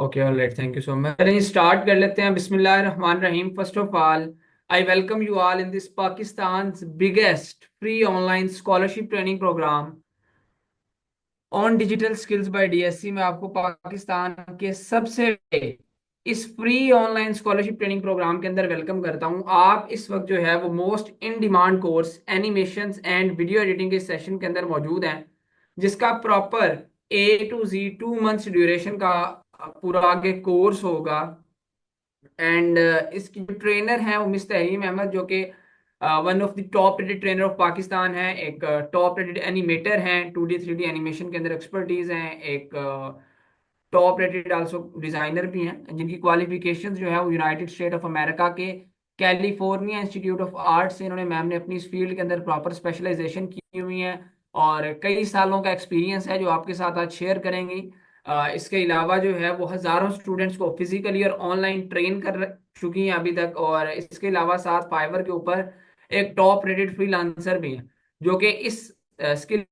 Okay, alright, thank you so much. चलिए start कर लेते हैं। बिस्मिल्लाह रहमान रहीम। First of all, I welcome you all in this Pakistan biggest free online scholarship training programme on digital skills by DSC में आपको पाकिस्तान के सबसे बड़े इस free online scholarship training programme के अंदर वेलकम करता हूं। आप इस वक्त जो है वो most in demand course animations and video editing के सेशन के अंदर मौजूद हैं, जिसका proper A to Z 2 months duration का पूरा आगे कोर्स होगा। एंड इसकी जो ट्रेनर हैं वो मिस तहरीम अहमद, जो कि one of the top rated trainer of Pakistan है। एक टॉप रेटेड एनिमेटर हैं, 2D 3D एनिमेशन के अंदर एक्सपर्टीज हैं। एक टॉप रेटेड आल्सो डिजाइनर भी हैं, जिनकी क्वालिफिकेशंस जो है वो यूनाइटेड स्टेट ऑफ अमेरिका के कैलिफोर्निया इंस्टीट्यूट ऑफ आर्ट से इन्होंने मैम ने अपनी इस फील्ड के अंदर प्रॉपर स्पेशलाइजेशन की हुई है और कई सालों का एक्सपीरियंस है जो आपके साथ आज शेयर करेंगी। इसके अलावा जो है वो हजारों स्टूडेंट्स को फिजिकली और ऑनलाइन ट्रेन कर चुकी हैं अभी तक। और इसके अलावा साथ फाइवर के ऊपर एक टॉप रेटेड फ्रीलांसर भी है, जो कि इस स्किल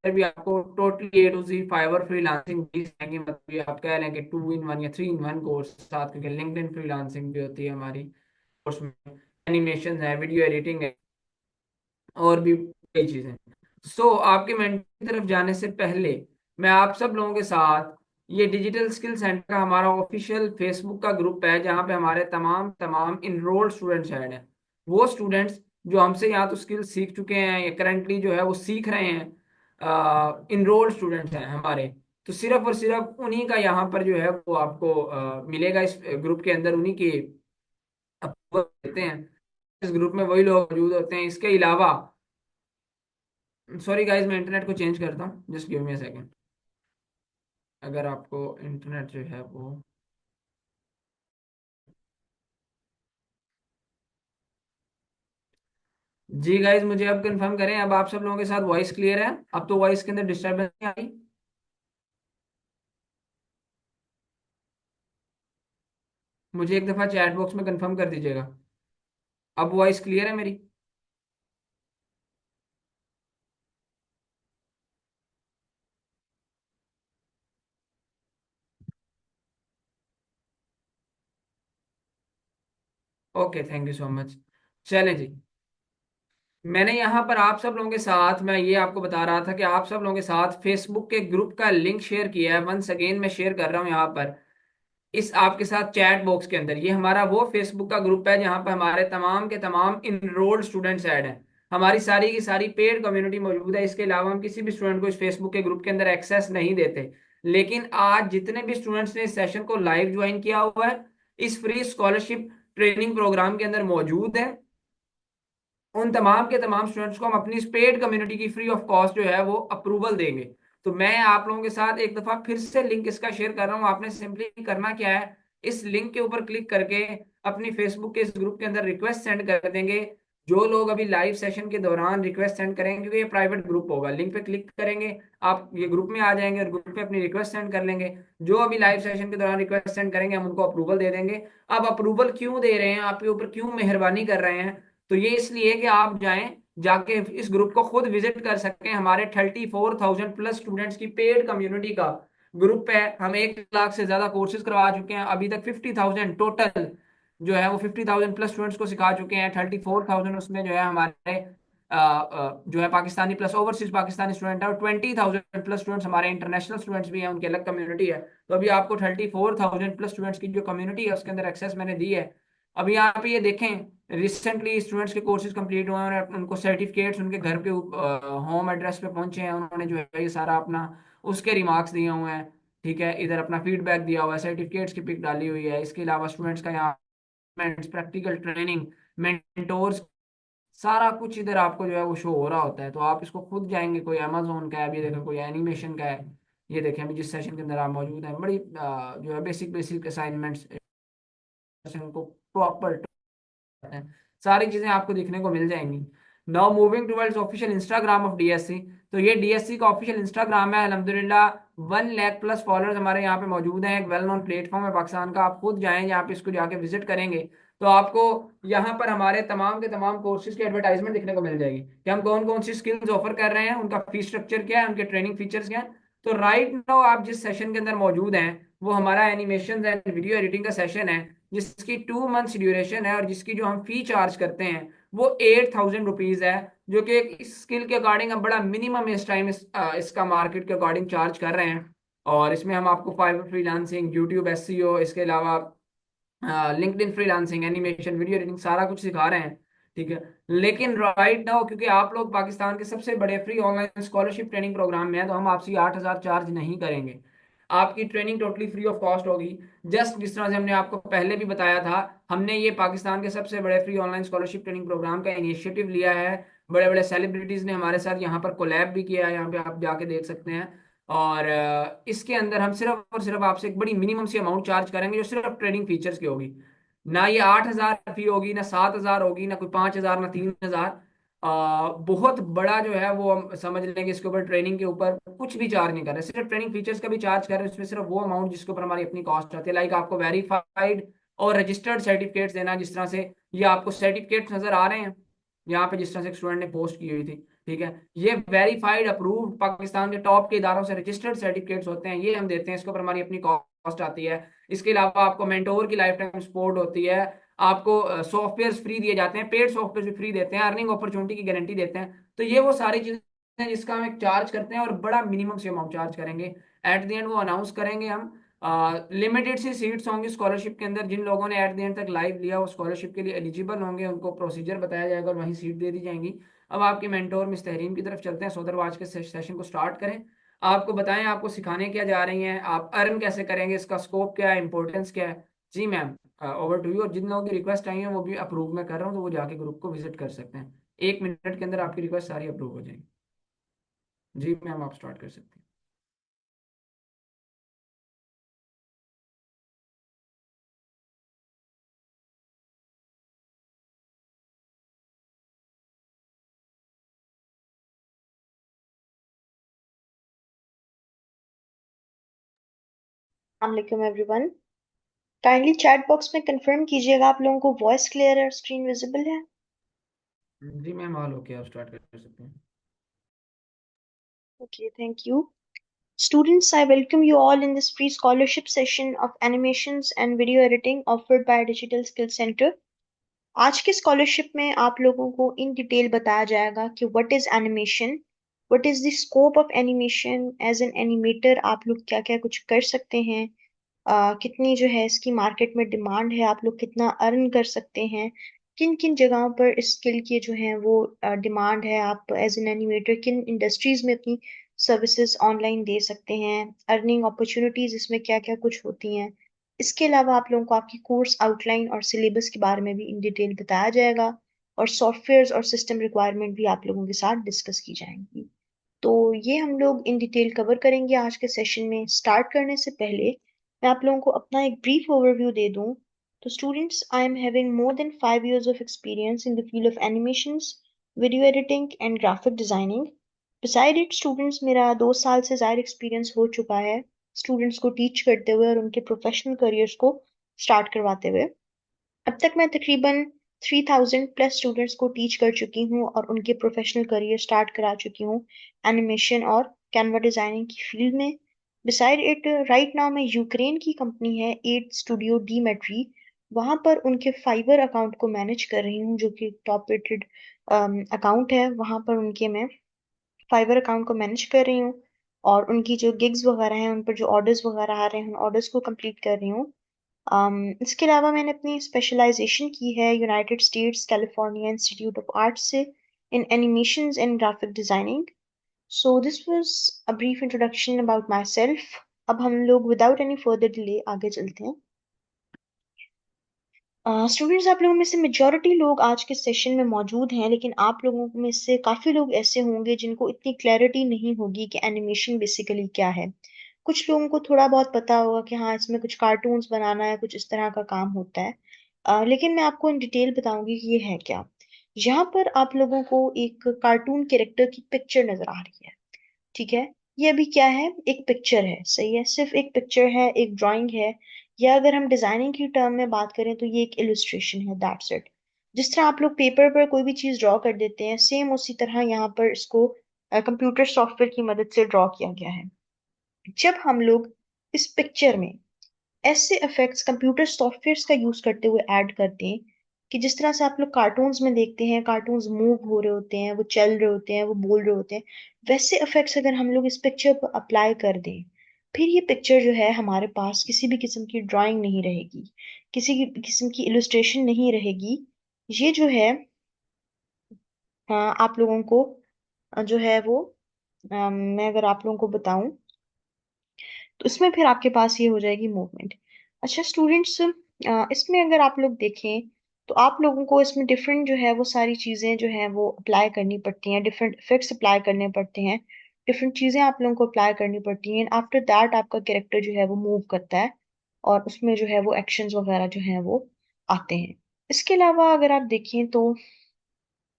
भी आपको totally A to Z Fiverr freelancing भी देंगे। मतलब ये आप कह लें कि 2 in 1 या 3 in 1 कोर्स साथ, क्योंकि लिंक्डइन फ्रीलांसिंग भी होती है हमारी कोर्स में। एनिमेशन है, वीडियो एडिटिंग है और भी कई चीजें। आपके मेंटर की तरफ जाने से पहले मैं आप सब लोगों के साथ, ये डिजिटल स्किल सेंटर का हमारा ऑफिशियल फेसबुक का ग्रुप है जहाँ पे हमारे तमाम तमाम इनरोल्ड स्टूडेंट्स ऐड हैं। वो स्टूडेंट्स जो हमसे यहाँ तो स्किल सीख चुके हैं या करंटली जो है वो सीख रहे हैं, इनरोल्ड स्टूडेंट्स हैं हमारे। तो सिर्फ और सिर्फ उन्हीं का यहाँ पर जो है वो आपको मिलेगा इस ग्रुप के अंदर, उन्हीं की अप्रूवल देते हैं। इस ग्रुप में वही लोग मौजूद होते हैं। इसके अलावा, सॉरी गाइज, मैं इंटरनेट को चेंज करता हूँ, just give me a second. अगर आपको इंटरनेट जो है वो, जी गाइज मुझे अब कंफर्म करें, अब आप सब लोगों के साथ वॉइस क्लियर है? अब तो वॉइस के अंदर डिस्टर्बेंस नहीं आ रही? मुझे एक दफा चैट बॉक्स में कंफर्म कर दीजिएगा। अब वॉइस क्लियर है मेरी? Okay, thank you so much. चलें जी। मैंने यहाँ पर आप सब लोगों के साथ, मैं ये आपको बता रहा था कि आप सब लोगों के साथ फेसबुक के ग्रुप का लिंक शेयर किया है। वंस अगेन मैं शेयर कर रहा हूँ यहाँ पर इस आपके साथ चैट बॉक्स के अंदर। ये हमारा वो फेसबुक का ग्रुप है जहां पर हमारे तमाम के तमाम इनरोल्ड स्टूडेंट्स ऐड हैं। हमारी सारी की सारी पेड कम्युनिटी मौजूद है। इसके अलावा हम किसी भी स्टूडेंट को इस फेसबुक के ग्रुप के अंदर एक्सेस नहीं देते। लेकिन आज जितने भी स्टूडेंट्स ने इस सेशन को लाइव ज्वाइन किया हुआ है, इस फ्री स्कॉलरशिप ट्रेनिंग प्रोग्राम के अंदर मौजूद है, उन तमाम के तमाम स्टूडेंट्स को हम अपनी इस पेड कम्युनिटी की फ्री ऑफ कॉस्ट जो है वो अप्रूवल देंगे। तो मैं आप लोगों के साथ एक दफा फिर से लिंक इसका शेयर कर रहा हूँ। आपने सिंपली करना क्या है, इस लिंक के ऊपर क्लिक करके अपनी फेसबुक के इस ग्रुप के अंदर रिक्वेस्ट सेंड कर देंगे। जो लोग अभी लाइव सेशन के दौरान रिक्वेस्ट सेंड करेंगे, क्योंकि ये प्राइवेट ग्रुप होगा, लिंक पे क्लिक करेंगे, आप ये ग्रुप में आ जाएंगे और ग्रुप पे अपनी रिक्वेस्ट सेंड कर लेंगे। जो अभी लाइव सेशन के दौरान रिक्वेस्ट सेंड करेंगे हम उनको अप्रूवल दे देंगे। अब अप्रूवल क्यों दे रहे हैं, आपके ऊपर क्यों मेहरबानी कर रहे हैं, तो ये इसलिए कि आप जाएं, जाके इस ग्रुप को खुद विजिट कर सकें। हमारे 34,000 प्लस स्टूडेंट्स की पेड कम्युनिटी का ग्रुप है। हम 1 लाख से ज्यादा कोर्सेज करवा चुके हैं अभी तक। 50,000 टोटल जो है वो 50,000 प्लस स्टूडेंट्स को सिखा चुके हैं। 34,000 उसमें जो है हमारे जो है Pakistani plus overseas Pakistani student है, और 20,000 प्लस स्टूडेंट्स हमारे इंटरनेशनल स्टूडेंट्स भी हैं, उनकी अलग कम्युनिटी है। तो अभी आपको 34,000 प्लस स्टूडेंट्स की जो कम्युनिटी है उसके अंदर एक्सेस मैंने दी है। अभी यहाँ पे ये देखें, रिसेंटली स्टूडेंट्स के कोर्सेज कंप्लीट हुए हैं और उनको सर्टिफिकेट्स उनके घर के होम एड्रेस पे पहुंचे हैं। उन्होंने जो है ये सारा अपना उसके रिमार्क्स दिए हुए हैं, ठीक है, इधर अपना फीडबैक दिया हुआ है, सर्टिफिकेट्स की पिक डाली हुई है। इसके अलावा स्टूडेंट्स का यहाँ प्रैक्टिकल ट्रेनिंग, मेंटोर्स, सारा कुछ इधर आपको जो है वो शो हो रहा होता है। तो आप इसको खुद जाएंगे, कोई अमेजोन का है, अभी देखें कोई एनिमेशन का है, ये देखें अभी जिस सेशन के अंदर आप मौजूद हैं, बड़ी जो है बेसिक बेसिक असाइनमेंट्स को प्रॉपर हैं, सारी चीजें आपको देखने को मिल जाएंगी। Now moving towards official Instagram of DSC. तो ये डीएससी का ऑफिशियल इंस्टाग्राम है। अल्हम्दुलिल्लाह 1 लाख प्लस फॉलोअर्स हमारे यहाँ पे मौजूद हैं। एक वेल नोन प्लेटफॉर्म है पाकिस्तान का। आप खुद जाएं, यहाँ पे इसको जाके विजिट करेंगे तो आपको यहाँ पर हमारे तमाम के तमाम कोर्सेज की एडवर्टाइजमेंट देखने को मिल जाएगी कि हम कौन कौन सी स्किल्स ऑफर कर रहे हैं, उनका फीस स्ट्रक्चर क्या है, उनके ट्रेनिंग फीचर्स क्या है। तो राइट नाउ आप जिस सेशन के अंदर मौजूद हैं वो हमारा एनिमेशन एंड वीडियो एडिटिंग का सेशन है, जिसकी 2 मंथ्स ड्यूरेशन है, और जिसकी जो हम फी चार्ज करते हैं वो 8,000 रुपीज है, जो कि एक स्किल के अकॉर्डिंग हम बड़ा मिनिमम इस टाइम इसका मार्केट के अकॉर्डिंग चार्ज कर रहे हैं। और इसमें हम आपको फाइवर फ्रीलांसिंग, यूट्यूब एसईओ, इसके अलावा LinkedIn freelancing, animation, video editing सारा कुछ सिखा रहे हैं। ठीक है। लेकिन राइट नाउ क्योंकि आप लोग पाकिस्तान के सबसे बड़े free online scholarship training programme में हैं, तो हम आपसे 8,000 चार्ज नहीं करेंगे। आपकी training totally free of cost होगी। जस्ट जिस तरह से हमने आपको पहले भी बताया था, हमने ये पाकिस्तान के सबसे बड़े free online scholarship training programme का इनिशिएटिव लिया है। बड़े बड़े सेलिब्रिटीज ने हमारे साथ यहाँ पर कोलैब भी किया है, यहाँ पे आप जाके देख सकते हैं। और इसके अंदर हम सिर्फ और सिर्फ आपसे एक बड़ी मिनिमम सी अमाउंट चार्ज करेंगे, जो सिर्फ ट्रेडिंग फीचर्स की होगी। ना ये 8,000 फी होगी, ना 7,000 होगी, ना कोई 5,000, ना 3,000। बहुत बड़ा जो है वो हम समझ लेंगे, इसके ऊपर ट्रेनिंग के ऊपर कुछ भी चार्ज नहीं कर रहे, सिर्फ ट्रेनिंग फीचर्स का भी चार्ज कर रहे हैं। उसमें सिर्फ वो अमाउंट जिसके ऊपर हमारी अपनी कॉस्ट आती है, लाइक आपको वेरीफाइड और रजिस्टर्ड सर्टिफिकेट्स देना। जिस तरह से ये आपको सर्टिफिकेट्स नजर आ रहे हैं यहाँ पे, जिस तरह से एक स्टूडेंट ने पोस्ट की हुई थी, ठीक है, ये वेरीफाइड अप्रूव्ड पाकिस्तान के टॉप के इदारों से रजिस्टर्ड सर्टिफिकेट्स होते हैं, ये हम देते हैं। इसके ऊपर हमारी अपनी कॉस्ट आती है। इसके अलावा आपको मेंटोर की लाइफ टाइम सपोर्ट होती है। आपको सॉफ्टवेयर फ्री दिए जाते हैं, पेड सॉफ्टवेयर भी फ्री देते हैं, अर्निंग अपॉर्चुनिटी की गारंटी देते हैं। तो ये वो सारी चीजें हैं जिसका हम एक चार्ज करते हैं, और बड़ा मिनिमम से अमाउंट चार्ज करेंगे। एट द एंड वो अनाउंस करेंगे हम। लिमिटेड सी सीट्स होंगी स्कॉलरशिप के अंदर। जिन लोगों ने एट द एंड तक लाइव लिया वो स्कॉलरशिप के लिए एलिजिबल होंगे, उनको प्रोसीजर बताया जाएगा और वहीं सीट दे दी जाएंगी। अब आपके मेंटोर मिस तहरीन की तरफ चलते हैं, सौदर आज के सेशन को स्टार्ट करें। आपको बताएं आपको सिखाने क्या जा रही हैं, आप अर्न कैसे करेंगे, इसका स्कोप क्या है, इंपॉर्टेंस क्या है। जी मैम, ओवर टू यू। और जिन लोगों की रिक्वेस्ट आई है वो भी अप्रूव मैं कर रहा हूँ, तो वो जाके ग्रुप को विजिट कर सकते हैं। 1 मिनट के अंदर आपकी रिक्वेस्ट सारी अप्रूव हो जाएगी। जी मैम, आप स्टार्ट कर सकते हैं। अस्सलाम एवरीवन। काइंडली चैट बॉक्स में कंफर्म कीजिएगा आप लोगों को वॉइस क्लियर है और स्क्रीन विजिबल है। जी मैम, ऑल ओके, आप स्टार्ट कर सकते हैं। Okay, thank you. Students, I welcome you all in this free scholarship session of animations and video editing offered by Digital Skills Center. आज के scholarship में आप लोगों को इन डिटेल बताया जाएगा कि what is animation, what is the scope of animation. As an animator आप लोग क्या क्या कुछ कर सकते हैं, कितनी जो है इसकी मार्केट में डिमांड है, आप लोग कितना अर्न कर सकते हैं, किन किन जगहों पर इस स्किल की जो है वो डिमांड है, आप एज एन एनिमेटर किन इंडस्ट्रीज में अपनी सर्विसेज ऑनलाइन दे सकते हैं, अर्निंग अपॉर्चुनिटीज इसमें क्या क्या कुछ होती हैं। इसके अलावा आप लोगों को आपकी कोर्स आउटलाइन और सिलेबस के बारे में भी इन डिटेल बताया जाएगा, और सॉफ्टवेयर और सिस्टम रिक्वायरमेंट भी आप लोगों के साथ डिस्कस की जाएंगी। तो ये हम लोग इन डिटेल कवर करेंगे आज के सेशन में। स्टार्ट करने से पहले मैं आप लोगों को अपना एक ब्रीफ ओवरव्यू दे दूं। तो students, I am having more than 5 years of experience in the field of animations, video editing and graphic designing. Beside it students, मेरा 2 साल से ज़्यादा एक्सपीरियंस हो चुका है स्टूडेंट्स को टीच करते हुए और उनके प्रोफेशनल करियर्स को स्टार्ट करवाते हुए। अब तक मैं तकरीबन 3,000+ स्टूडेंट्स को टीच कर चुकी हूँ और उनके प्रोफेशनल करियर स्टार्ट करा चुकी हूँ एनिमेशन और कैनवा डिजाइनिंग की फील्ड में। बिसाइड इट, राइट नाउ मैं यूक्रेन की कंपनी है 8 स्टूडियो डीमेट्री, वहां पर उनके फाइवर अकाउंट को मैनेज कर रही हूँ, जो कि टॉप रेटेड अकाउंट है। वहां पर उनके मैं फाइवर अकाउंट को मैनेज कर रही हूँ, और उनकी जो गिग्स वगैरह हैं उन पर जो ऑर्डर्स वगैरह आ रहे हैं उन ऑर्डर्स को कंप्लीट कर रही हूँ। इसके अलावा मैंने अपनी स्पेशलाइजेशन की है United States California Institute of Arts से, in animations and graphic designing. So this was a brief introduction about myself. अब हम लोग विदाउट एनी फर्दर डिले आगे चलते हैं। स्टूडेंट्स, आप लोगों में से मेजॉरिटी लोग आज के सेशन में मौजूद हैं, लेकिन आप लोगों में से काफ़ी लोग ऐसे होंगे जिनको इतनी क्लैरिटी नहीं होगी कि एनिमेशन बेसिकली क्या है। कुछ लोगों को थोड़ा बहुत पता होगा कि हाँ इसमें कुछ कार्टून्स बनाना है, कुछ इस तरह का काम होता है। लेकिन मैं आपको इन डिटेल बताऊंगी कि ये है क्या। यहाँ पर आप लोगों को एक कार्टून कैरेक्टर की पिक्चर नजर आ रही है, ठीक है। ये अभी क्या है, एक पिक्चर है, सही है, सिर्फ एक पिक्चर है, एक ड्राइंग है। या अगर हम डिजाइनिंग की टर्म में बात करें तो ये एक इलस्ट्रेशन है, दैट्स इट। जिस तरह आप लोग पेपर पर कोई भी चीज ड्रॉ कर देते हैं, सेम उसी तरह यहाँ पर इसको कंप्यूटर सॉफ्टवेयर की मदद से ड्रॉ किया गया है। जब हम लोग इस पिक्चर में ऐसे इफेक्ट्स कंप्यूटर सॉफ्टवेयर्स का यूज करते हुए ऐड करते हैं कि जिस तरह से आप लोग कार्टून्स में देखते हैं, कार्टून्स मूव हो रहे होते हैं, वो चल रहे होते हैं, वो बोल रहे होते हैं, वैसे इफेक्ट्स अगर हम लोग इस पिक्चर पर अप्लाई कर दें, फिर ये पिक्चर जो है हमारे पास किसी भी किस्म की ड्राइंग नहीं रहेगी, किसी की किस्म की इलस्ट्रेशन नहीं रहेगी। ये जो है आप लोगों को जो है वो मैं अगर आप लोगों को बताऊं तो इसमें फिर आपके पास ये हो जाएगी मूवमेंट। अच्छा स्टूडेंट्स, इसमें अगर आप लोग देखें तो आप लोगों को इसमें डिफरेंट जो है वो सारी चीज़ें जो है वो अप्लाई करनी पड़ती हैं, डिफरेंट इफेक्ट्स अप्लाई करने पड़ते हैं, डिफरेंट चीज़ें आप लोगों को अप्लाई करनी पड़ती हैं। आफ्टर दैट आपका कैरेक्टर जो है वो मूव करता है और उसमें जो है वो एक्शंस वगैरह जो है वो आते हैं। इसके अलावा अगर आप देखें तो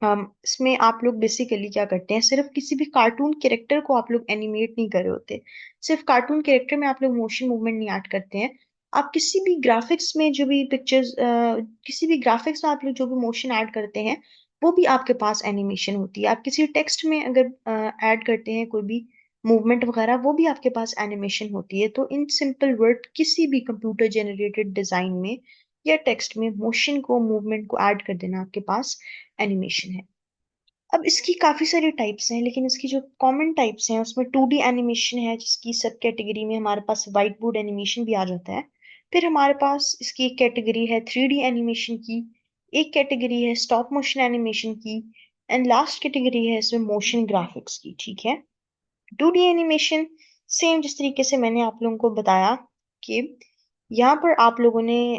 इसमें आप लोग बेसिकली क्या करते हैं, सिर्फ किसी भी कार्टून कैरेक्टर को आप लोग एनिमेट नहीं कर रहे होते, सिर्फ कार्टून कैरेक्टर में आप लोग मोशन मूवमेंट नहीं ऐड करते हैं। आप किसी भी ग्राफिक्स में जो भी पिक्चर्स, किसी भी ग्राफिक्स में आप लोग जो भी मोशन ऐड करते हैं वो भी आपके पास एनिमेशन होती है। आप किसी टेक्स्ट में अगर ऐड करते हैं कोई भी मूवमेंट वगैरह, वो भी आपके पास एनिमेशन होती है। तो इन सिंपल वर्ड, किसी भी कंप्यूटर जनरेटेड डिजाइन में या टेक्स्ट में मोशन को, मूवमेंट को ऐड कर देना आपके पास एनिमेशन है। अब इसकी काफी सारी टाइप्स हैं, लेकिन इसकी जो कॉमन टाइप्स हैं उसमें 2D एनिमेशन है, जिसकी सब कैटेगरी में हमारे पास व्हाइट बोर्ड एनिमेशन भी आ जाता है। फिर हमारे पास इसकी एक कैटेगरी है 3D एनिमेशन की, एक कैटेगरी है स्टॉप मोशन एनिमेशन की, एंड लास्ट कैटेगरी है इसमें मोशन ग्राफिक्स की। ठीक है, 2D एनिमेशन सेम जिस तरीके से मैंने आप लोगों को बताया कि यहाँ पर आप लोगों ने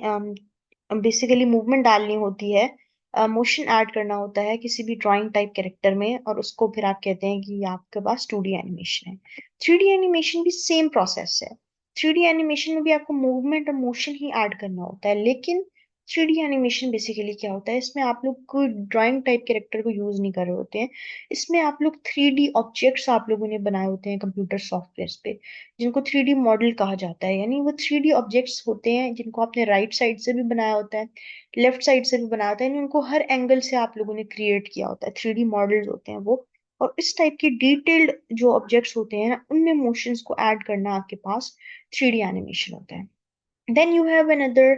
बेसिकली मूवमेंट डालनी होती है, मोशन ऐड करना होता है किसी भी ड्राइंग टाइप कैरेक्टर में, और उसको फिर आप कहते हैं कि ये आपके पास 2D एनिमेशन है। 3D एनिमेशन भी सेम प्रोसेस है। 3D एनिमेशन में भी आपको मूवमेंट और मोशन ही ऐड करना होता है, लेकिन 3D एनिमेशन बेसिकली क्या होता है, इसमें आप लोग कोई ड्राइंग टाइप कैरेक्टर को यूज नहीं कर रहे होते हैं। इसमें आप लोग 3D ऑब्जेक्ट्स आप लोगों ने बनाए होते हैं कंप्यूटर सॉफ्टवेयर पे, जिनको 3D मॉडल कहा जाता है। यानी वो 3D ऑब्जेक्ट्स होते हैं जिनको आपने राइट साइड से भी बनाया होता है, लेफ्ट साइड से भी बनाया होता है, यानी उनको हर एंगल से आप लोगों ने क्रिएट किया होता है। 3D मॉडल्स होते हैं वो। और इस टाइप की डिटेल्ड जो ऑब्जेक्ट्स होते हैं ना, उनमें मोशंस को ऐड करना आपके पास 3D एनिमेशन होता है। Then you have another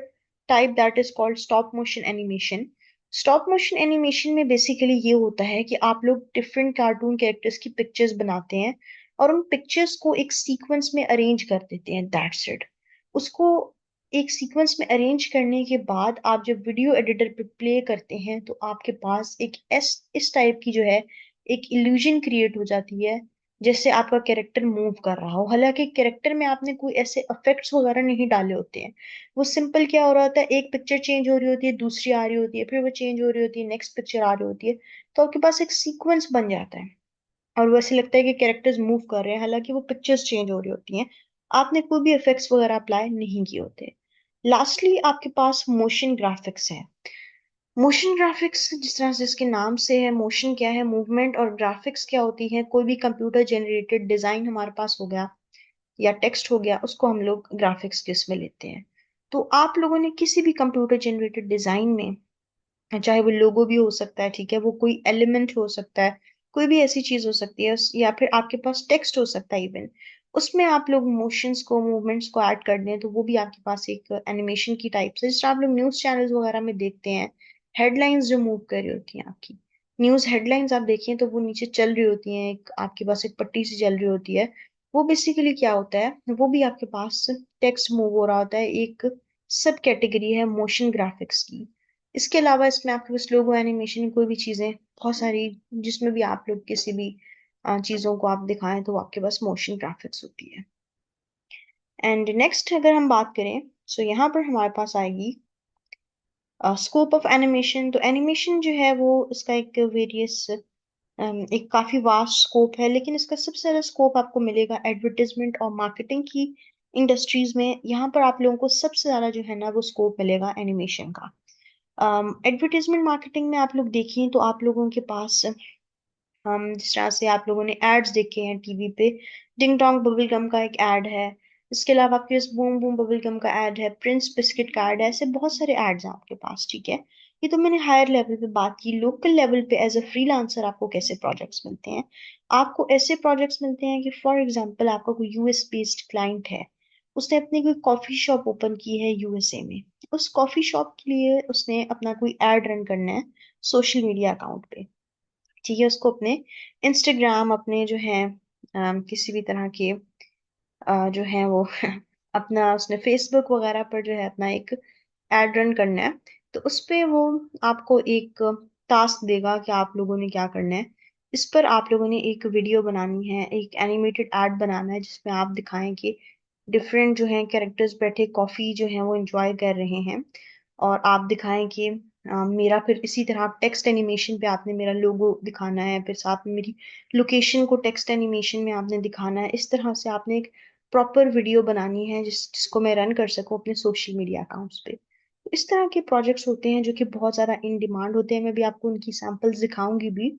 type that is called stop motion animation. Stop motion animation में बेसिकली ये होता है कि आप लोग डिफरेंट कार्टून कैरेक्टर्स की पिक्चर्स बनाते हैं और उन पिक्चर्स को एक सीक्वेंस में अरेंज कर देते हैं, दैट्स इट। उसको एक सीक्वेंस में अरेंज करने के बाद आप जब वीडियो एडिटर पे प्ले करते हैं तो आपके पास एक इस टाइप की जो है एक इल्यूजन क्रिएट हो जाती है, जैसे आपका कैरेक्टर मूव कर रहा हो। हालांकि कैरेक्टर में आपने कोई ऐसे इफेक्ट्स वगैरह नहीं डाले होते हैं। वो सिंपल क्या हो रहा होता है, एक पिक्चर चेंज हो रही होती है, दूसरी आ रही होती है, फिर वो चेंज हो रही होती है, नेक्स्ट पिक्चर आ रही होती है। तो आपके पास एक सीक्वेंस बन जाता है और वो ऐसे लगता है कि कैरेक्टर्स मूव कर रहे हैं, हालांकि वो पिक्चर्स चेंज हो रही होती हैं। आपने कोई भी इफेक्ट्स वगैरह अप्लाई नहीं किए होते। लास्टली आपके पास मोशन ग्राफिक्स है। मोशन ग्राफिक्स जिस तरह से इसके नाम से है, मोशन क्या है, मूवमेंट, और ग्राफिक्स क्या होती है, कोई भी कंप्यूटर जनरेटेड डिजाइन हमारे पास हो गया या टेक्स्ट हो गया, उसको हम लोग ग्राफिक्स के इसमें लेते हैं। तो आप लोगों ने किसी भी कंप्यूटर जनरेटेड डिजाइन में, चाहे वो लोगो भी हो सकता है, ठीक है, वो कोई एलिमेंट हो सकता है, कोई भी ऐसी चीज हो सकती है, या फिर आपके पास टेक्स्ट हो सकता है इवन, उसमें आप लोग मोशंस को, मूवमेंट्स को ऐड कर दें तो वो भी आपके पास एक एनिमेशन की टाइप से, जिस तरह आप लोग न्यूज चैनल्स वगैरह में देखते हैं, हेडलाइंस जो मूव कर रही होती हैं आपकी, न्यूज हेडलाइंस आप देखें तो वो नीचे चल रही होती हैं, एक आपके पास एक पट्टी से चल रही होती है। वो बेसिकली क्या होता है, वो भी आपके पास टेक्स्ट मूव हो रहा होता है, एक सब कैटेगरी है मोशन ग्राफिक्स की। इसके अलावा इसमें आपके पास लोगो एनिमेशन, कोई भी चीजें बहुत सारी, जिसमें भी आप लोग किसी भी चीजों को आप दिखाएं तो आपके पास मोशन ग्राफिक्स होती है। एंड नेक्स्ट अगर हम बात करें, सो यहाँ पर हमारे पास आएगी स्कोप ऑफ एनिमेशन। तो एनिमेशन जो है वो इसका एक वेरियस, एक काफी वास्ट स्कोप है, लेकिन इसका सबसे ज्यादा स्कोप आपको मिलेगा एडवर्टीजमेंट और मार्केटिंग की इंडस्ट्रीज में। यहाँ पर आप लोगों को सबसे ज्यादा जो है ना वो स्कोप मिलेगा एनिमेशन का। एडवर्टीजमेंट मार्केटिंग में आप लोग देखिए तो आप लोगों के पास, हम जिस तरह से आप लोगों ने एड्स देखे हैं टीवी पे, डिंग डोंग बबल गम का एक एड है, इसके अलावा आपके पास बूम बूम बबल गम का एड है, प्रिंस बिस्किट का एड है, ऐसे बहुत सारे एड्स हैं आपके पास। ठीक है, ये तो मैंने हायर लेवल पे बात की। लोकल लेवल पे एज अ फ्रीलांसर आपको कैसे प्रोजेक्ट्स मिलते हैं, आपको ऐसे प्रोजेक्ट्स मिलते हैं कि फॉर एग्जांपल आपका कोई यूएस बेस्ड क्लाइंट है, उसने अपनी कोई कॉफी शॉप ओपन की है यूएसए में। उस कॉफी शॉप के लिए उसने अपना कोई एड रन करना है सोशल मीडिया अकाउंट पे। ठीक है, उसको अपने इंस्टाग्राम, अपने जो है किसी भी तरह के जो है वो अपना उसने फेसबुक वगैरह पर जो है अपना एक एड रन करना है। तो उस पे वो आपको एक टास्क देगा कि आप लोगों ने क्या करना है। इस पर आप लोगों ने एक वीडियो बनानी है, एक एनिमेटेड एड बनाना है जिसमें आप दिखाएं कि डिफरेंट जो है कैरेक्टर्स बैठे कॉफी जो है वो एंजॉय कर रहे हैं। और आप दिखाएं कि मेरा फिर इसी तरह टेक्स्ट एनिमेशन पे आपने मेरा लोगो दिखाना है, फिर साथ में मेरी लोकेशन को टेक्स्ट एनिमेशन में आपने दिखाना है। इस तरह से आपने एक प्रॉपर वीडियो बनानी है जिसको मैं रन कर सकूं अपने सोशल मीडिया अकाउंट्स पे। तो इस तरह के प्रोजेक्ट्स होते हैं जो कि बहुत ज़्यादा इन डिमांड होते हैं। मैं भी आपको उनकी सैंपल्स दिखाऊंगी भी।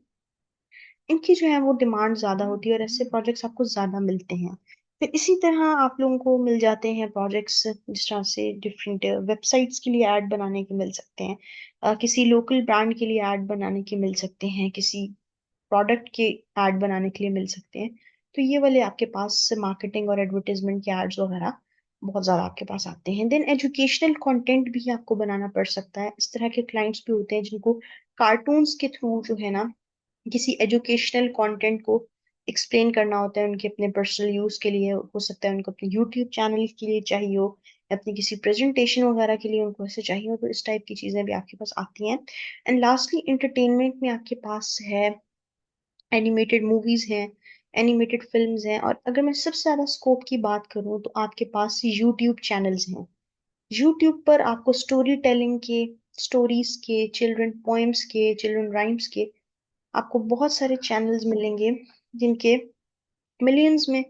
इनकी जो है वो डिमांड ज़्यादा होती है और ऐसे प्रोजेक्ट्स आपको ज़्यादा मिलते हैं। फिर इसी तरह आप लोगों को मिल जाते हैं प्रोजेक्ट्स जिस तरह से डिफरेंट वेबसाइट्स के लिए ऐड बनाने के मिल सकते हैं, किसी लोकल ब्रांड के लिए ऐड बनाने के मिल सकते हैं, किसी प्रोडक्ट के ऐड बनाने के लिए मिल सकते हैं। तो ये वाले आपके पास मार्केटिंग और एडवर्टाइजमेंट के एड्स वगैरह बहुत ज़्यादा आपके पास आते हैं। देन एजुकेशनल कंटेंट भी आपको बनाना पड़ सकता है। इस तरह के क्लाइंट्स भी होते हैं जिनको कार्टून्स के थ्रू जो है ना किसी एजुकेशनल कंटेंट को एक्सप्लेन करना होता है उनके अपने पर्सनल यूज के लिए। हो सकता है उनको अपने यूट्यूब चैनल के लिए चाहिए हो, या अपनी किसी प्रेजेंटेशन वगैरह के लिए उनको ऐसे चाहिए हो। तो इस टाइप की चीजें भी आपके पास आती हैं। एंड लास्टली एंटरटेनमेंट में आपके पास है एनिमेटेड मूवीज हैं, एनिमेटेड फिल्म्स हैं। और अगर मैं सबसे ज्यादा स्कोप की बात करूं तो आपके पास यूट्यूब चैनल्स हैं। यूट्यूब पर आपको स्टोरी टेलिंग के, स्टोरीज के, चिल्ड्रन पोएम्स के, चिल्ड्रन राइम्स के आपको बहुत सारे चैनल्स मिलेंगे जिनके मिलियंस में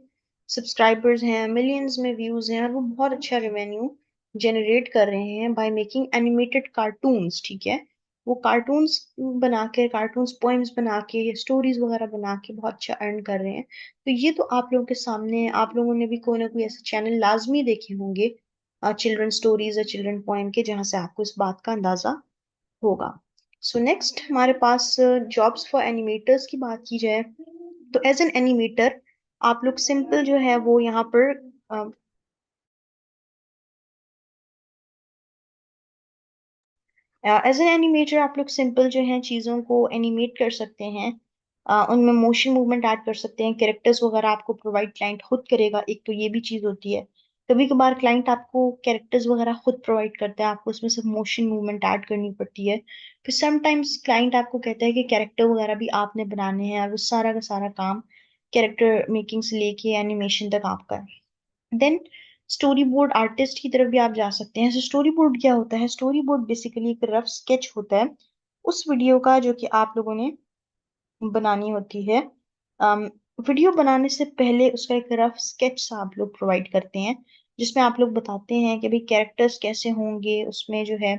सब्सक्राइबर्स हैं, मिलियंस में व्यूज हैं, और वो बहुत अच्छा रेवेन्यू जनरेट कर रहे हैं बाय मेकिंग एनिमेटेड कार्टून्स। ठीक है, वो कार्टून्स बना के, कार्टून्स पोएम्स बना के, स्टोरीज वगैरह बना के बहुत अच्छा अर्न कर रहे हैं। तो ये तो आप लोगों के सामने है। आप लोगों ने भी कोई ना कोई ऐसे चैनल लाजमी देखे होंगे चिल्ड्रन स्टोरीज या चिल्ड्रन पोएम के, जहाँ से आपको इस बात का अंदाजा होगा। सो नेक्स्ट हमारे पास जॉब्स फॉर एनिमेटर्स की बात की जाए तो एज एन एनिमेटर आप लोग सिंपल जो है वो यहाँ पर एज एन एनिमेटर आप लोग सिंपल जो है चीज़ों को एनिमेट कर सकते हैं। उनमें मोशन मूवमेंट ऐड कर सकते हैं, कैरेक्टर्स वगैरह आपको प्रोवाइड क्लाइंट खुद करेगा। एक तो ये भी चीज़ होती है। कभी कभार क्लाइंट आपको कैरेक्टर्स वगैरह खुद प्रोवाइड करता है, आपको उसमें सिर्फ मोशन मूवमेंट ऐड करनी पड़ती है। फिर समटाइम्स क्लाइंट आपको कहता है कि कैरेक्टर वगैरह भी आपने बनाने हैं और वो सारा का सारा काम कैरेक्टर मेकिंग से लेके एनिमेशन तक आपका है। देन स्टोरी बोर्ड आर्टिस्ट की तरफ भी आप जा सकते हैं। स्टोरी बोर्ड क्या होता है? स्टोरी बोर्ड बेसिकली एक रफ स्केच होता है उस वीडियो का जो कि आप लोगों ने बनानी होती है। वीडियो बनाने से पहले उसका एक रफ स्केच आप लोग प्रोवाइड करते हैं जिसमें आप लोग बताते हैं कि भाई कैरेक्टर्स कैसे होंगे, उसमें जो है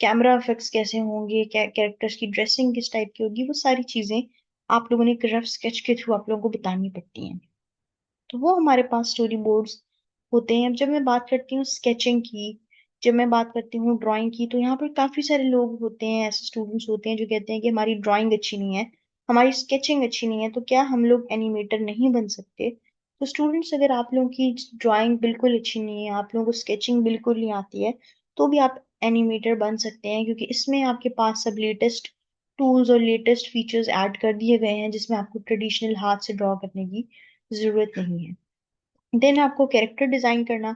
कैमरा इफेक्ट्स कैसे होंगे, कैरेक्टर्स की ड्रेसिंग किस टाइप की होगी, वो सारी चीजें आप लोगों ने एक रफ स्केच के थ्रू आप लोगों को बतानी पड़ती हैं। तो वो हमारे पास स्टोरी बोर्ड्स होते हैं। अब जब मैं बात करती हूँ स्केचिंग की, जब मैं बात करती हूँ ड्राइंग की, तो यहाँ पर काफी सारे लोग होते हैं, ऐसे स्टूडेंट्स होते हैं जो कहते हैं कि हमारी ड्राइंग अच्छी नहीं है, हमारी स्केचिंग अच्छी नहीं है, तो क्या हम लोग एनिमेटर नहीं बन सकते? तो स्टूडेंट्स, अगर आप लोगों की ड्राइंग बिल्कुल अच्छी नहीं है, आप लोगों को स्केचिंग बिल्कुल नहीं आती है, तो भी आप एनिमेटर बन सकते हैं, क्योंकि इसमें आपके पास सब लेटेस्ट टूल्स और लेटेस्ट फीचर्स ऐड कर दिए गए हैं जिसमें आपको ट्रेडिशनल हाथ से ड्रॉ करने की जरूरत नहीं है। देन आपको कैरेक्टर डिजाइन करना,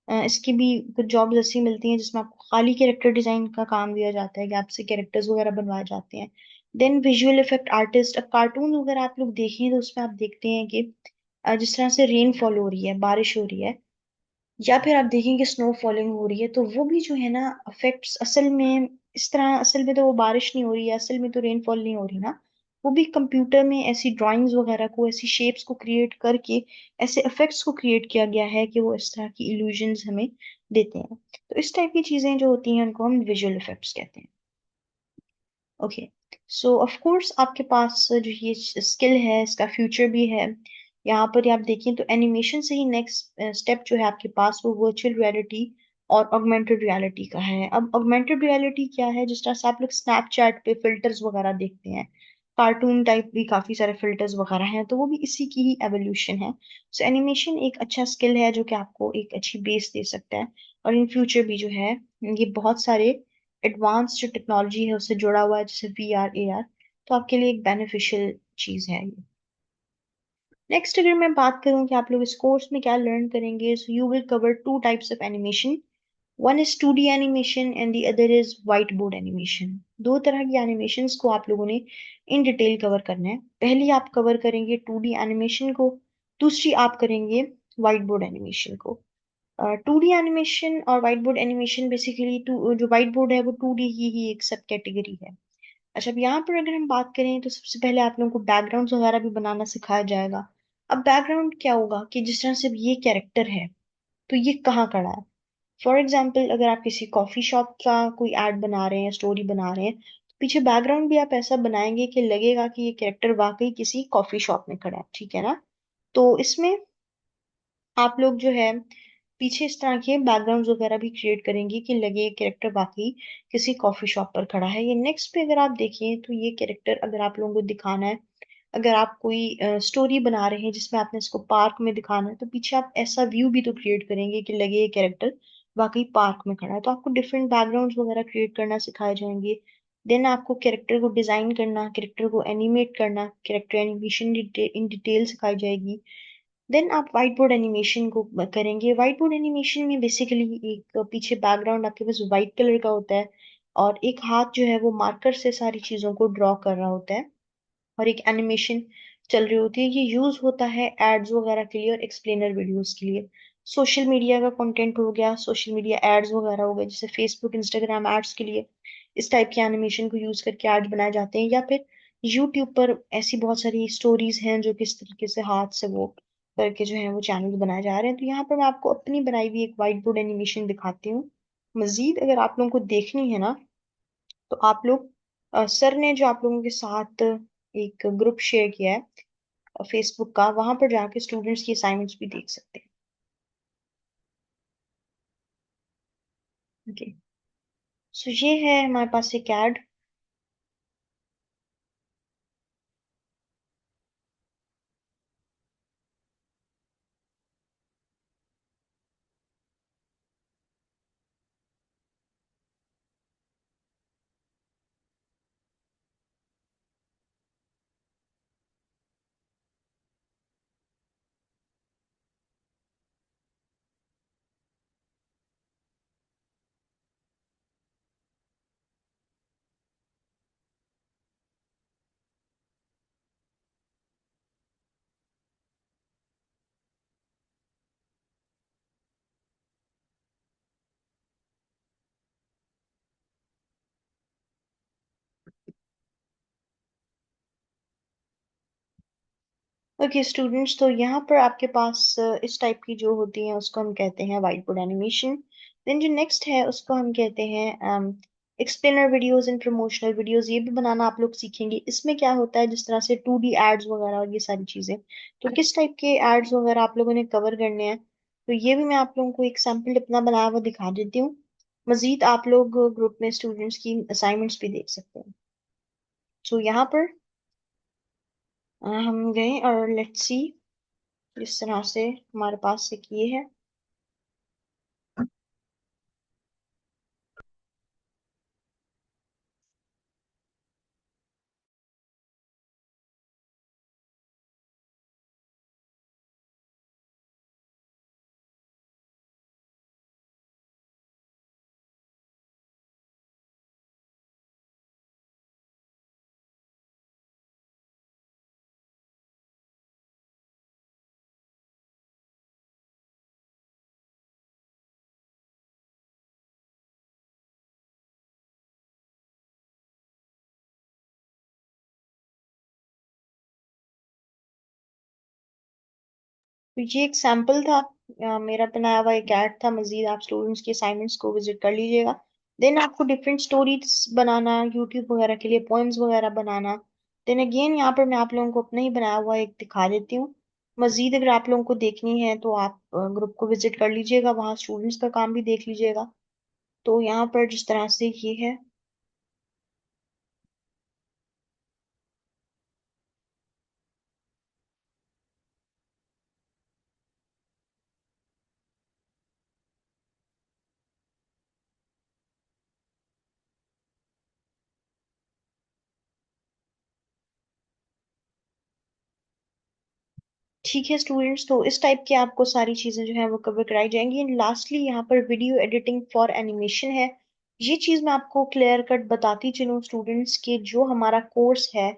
इसकी भी कुछ जॉब्स ऐसी मिलती हैं जिसमें आपको खाली कैरेक्टर डिजाइन का काम दिया जाता है कि आपसे कैरेक्टर्स वगैरह बनवाए जाते हैं। देन विजुअल इफेक्ट आर्टिस्ट, अब कार्टून वगैरह आप लोग देखें तो उसमें आप देखते हैं कि जिस तरह से रेन फॉल हो रही है, बारिश हो रही है, या फिर आप देखें कि स्नो फॉलिंग हो रही है, तो वो भी जो है ना अफेक्ट्स असल में इस तरह, असल में तो वो बारिश नहीं हो रही है, असल में तो रेनफॉल नहीं हो रही ना, वो भी कंप्यूटर में ऐसी ड्राइंग्स वगैरह को, ऐसी शेप्स को क्रिएट करके ऐसे इफेक्ट्स को क्रिएट किया गया है कि वो इस तरह की इल्यूजन्स हमें देते हैं। तो इस टाइप की चीजें जो होती हैं उनको हम विजुअल इफेक्ट्स कहते हैं। ओके, सो ऑफ कोर्स आपके पास जो ये स्किल है इसका फ्यूचर भी है। यहाँ पर आप देखें तो एनिमेशन से ही नेक्स्ट स्टेप जो है आपके पास वो वर्चुअल रियलिटी और ऑगमेंटेड रियलिटी का है। अब ऑगमेंटेड रियलिटी क्या है? जिस तरह से आप लोग स्नैपचैट पे फिल्टर्स वगैरह देखते हैं, कार्टून टाइप भी काफी सारे फिल्टर्स वगैरह हैं, तो वो भी इसी की ही एवोल्यूशन है। सो एनिमेशन एक अच्छा स्किल है जो कि आपको एक अच्छी बेस दे सकता है। और इन फ्यूचर भी जो है ये बहुत सारे एडवांस जो टेक्नोलॉजी है उससे जुड़ा हुआ है, जैसे VR AR, तो आपके लिए एक बेनिफिशियल चीज है ये। नेक्स्ट अगर मैं बात करूं कि आप लोग इस कोर्स में क्या लर्न करेंगे, so you will cover two types of animation. One is 2D animation and the other is white board animation. दो तरह की एनिमेशंस को आप लोगों ने इन डिटेल कवर करना है। पहली आप कवर करेंगे 2D एनिमेशन को, दूसरी आप करेंगे व्हाइट बोर्ड एनिमेशन को। 2D एनिमेशन और white board animation basically two जो व्हाइट बोर्ड है वो 2D की ही एक सब कैटेगरी है। अच्छा, अब यहाँ पर अगर हम बात करें तो सबसे पहले आप लोगों को बैकग्राउंड्स वगैरह भी बनाना सिखाया जाएगा। अब बैकग्राउंड क्या होगा कि जिस तरह से ये कैरेक्टर है तो ये कहाँ खड़ा है। फॉर एग्जाम्पल, अगर आप किसी कॉफी शॉप का कोई एड बना रहे हैं, स्टोरी बना रहे हैं, तो पीछे बैकग्राउंड भी आप ऐसा बनाएंगे कि लगेगा कि ये कैरेक्टर वाकई किसी कॉफी शॉप में खड़ा है, ठीक है ना। तो इसमें आप लोग जो है पीछे इस तरह के बैकग्राउंड वगैरह भी क्रिएट करेंगे कि लगे कैरेक्टर वाकई किसी कॉफी शॉप पर खड़ा है। ये नेक्स्ट पे अगर आप देखें तो ये कैरेक्टर अगर आप लोगों को दिखाना है, अगर आप कोई स्टोरी बना रहे हैं जिसमें आपने इसको पार्क में दिखाना है, तो पीछे आप ऐसा व्यू भी तो क्रिएट करेंगे कि लगे ये कैरेक्टर वाकई पार्क में खड़ा है। तो आपको डिफरेंट बैकग्राउंड्स वगैरह क्रिएट करना सिखाए जाएंगे। देन आपको कैरेक्टर को डिजाइन करना, कैरेक्टर को एनिमेट करना, कैरेक्टर एनिमेशन इन डिटेल सिखाई जाएगी। देन आप व्हाइट बोर्ड एनिमेशन को करेंगे। व्हाइट बोर्ड एनिमेशन में बेसिकली एक पीछे बैकग्राउंड आपके पास व्हाइट कलर का होता है, और एक हाथ जो है वो मार्कर से सारी चीजों को ड्रॉ कर रहा होता है, और एक एनिमेशन चल रही होती है। ये यूज होता है एड्स वगैरह के लिए और एक्सप्लेनर वीडियोस के लिए। सोशल मीडिया का कंटेंट हो गया, सोशल मीडिया एड्स वगैरह हो गए, जैसे फेसबुक इंस्टाग्राम एड्स के लिए इस टाइप के एनिमेशन को यूज करके एड बनाए जाते हैं। या फिर यूट्यूब पर ऐसी बहुत सारी स्टोरीज हैं जो किस तरीके से हाथ से वो करके जो है वो चैनल बनाए जा रहे हैं। तो यहाँ पर मैं आपको अपनी बनाई हुई एक व्हाइट बोर्ड एनिमेशन दिखाती हूँ। मजीद अगर आप लोगों को देखनी है ना, तो आप लोग सर ने जो आप लोगों के साथ एक ग्रुप शेयर किया है फेसबुक का, वहां पर जाके स्टूडेंट्स की असाइनमेंट्स भी देख सकते हैं। ओके, सो ये है हमारे पास एक ऐड। ओके स्टूडेंट्स, तो यहाँ पर आपके पास इस टाइप की जो होती है उसको हम कहते हैं व्हाइट बोर्ड एनिमेशन। देन जो नेक्स्ट है उसको हम कहते हैं explainer videos and promotional videos. ये भी बनाना आप लोग सीखेंगे। इसमें क्या होता है, जिस तरह से 2D एड्स वगैरह और ये सारी चीजें, तो किस टाइप के एड्स वगैरह आप लोगों ने कवर करने हैं, तो ये भी मैं आप लोगों को एक सैम्पल अपना बनाया हुआ दिखा देती हूँ। मजीद आप लोग ग्रुप में स्टूडेंट्स की असाइनमेंट्स भी देख सकते हैं। तो यहाँ पर हम गए और लेट्स सी जिस तरह से हमारे पास एक ये है। तो ये एक सैंपल था, मेरा बनाया हुआ एक ऐड था। मजीद आप स्टूडेंट्स की असाइनमेंट्स को विजिट कर लीजिएगा। देन आपको डिफरेंट स्टोरीज बनाना, यूट्यूब वगैरह के लिए पोएम्स वगैरह बनाना। देन अगेन यहाँ पर मैं आप लोगों को अपना ही बनाया हुआ एक दिखा देती हूँ। मजीद अगर आप लोगों को देखनी है तो आप ग्रुप को विजिट कर लीजिएगा, वहाँ स्टूडेंट्स का काम भी देख लीजिएगा। तो यहाँ पर जिस तरह से ये है, ठीक है स्टूडेंट्स, तो इस टाइप की आपको सारी चीजें जो है वो कवर कराई जाएंगी। एंड लास्टली यहाँ पर वीडियो एडिटिंग फॉर एनिमेशन है। ये चीज मैं आपको क्लियर कट बताती चलूँ स्टूडेंट्स के जो हमारा कोर्स है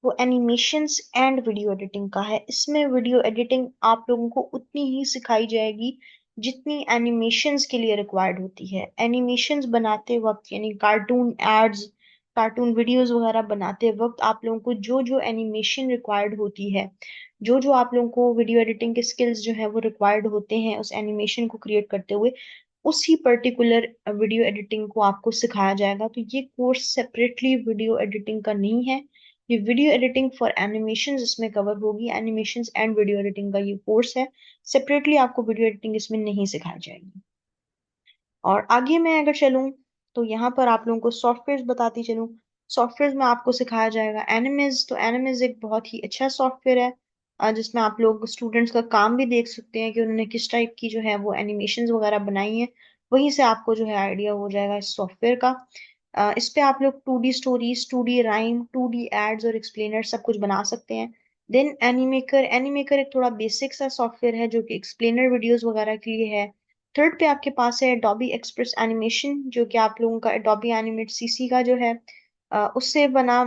वो एनिमेशंस एंड वीडियो एडिटिंग का है। इसमें वीडियो एडिटिंग आप लोगों को उतनी ही सिखाई जाएगी जितनी एनिमेशंस के लिए रिक्वायर्ड होती है। एनिमेशंस बनाते वक्त यानी कार्टून एड्स, कार्टून वीडियोस वगैरह बनाते वक्त आप लोगों को जो जो एनिमेशन रिक्वायर्ड होती है, जो जो आप लोगों को वीडियो एडिटिंग के स्किल्स जो है वो रिक्वायर्ड होते हैं उस एनिमेशन को क्रिएट करते हुए, उसी पर्टिकुलर वीडियो एडिटिंग को आपको सिखाया जाएगा। तो ये कोर्स सेपरेटली वीडियो एडिटिंग का नहीं है, ये वीडियो एडिटिंग फॉर एनिमेशन इसमें कवर होगी। एनिमेशन एंड वीडियो एडिटिंग का ये कोर्स है, सेपरेटली आपको वीडियो एडिटिंग इसमें नहीं सिखाई जाएगी। और आगे मैं अगर चलूं तो यहाँ पर आप लोगों को सॉफ्टवेयर बताती चलूं। सॉफ्टवेयर में आपको सिखाया जाएगा एनिमेज। तो एनिमेज एक बहुत ही अच्छा सॉफ्टवेयर है, जिसमें आप लोग स्टूडेंट्स का काम भी देख सकते हैं कि उन्होंने किस टाइप की जो है वो एनिमेशंस वगैरह बनाई है। वहीं से आपको जो है आइडिया हो जाएगा इस सॉफ्टवेयर का। इस पे आप लोग 2D stories, 2D rhyme, 2D ads और एक्सप्लेनर सब कुछ बना सकते हैं। देन एनिमेकर, एनिमेकर एक थोड़ा बेसिक सा सॉफ्टवेयर है जो कि एक्सप्लेनर वीडियोस वगैरह के लिए है। थर्ड पे आपके पास है Adobe एक्सप्रेस एनिमेशन, जो कि आप लोगों का Adobe एनिमेट सीसी का जो है उससे बना,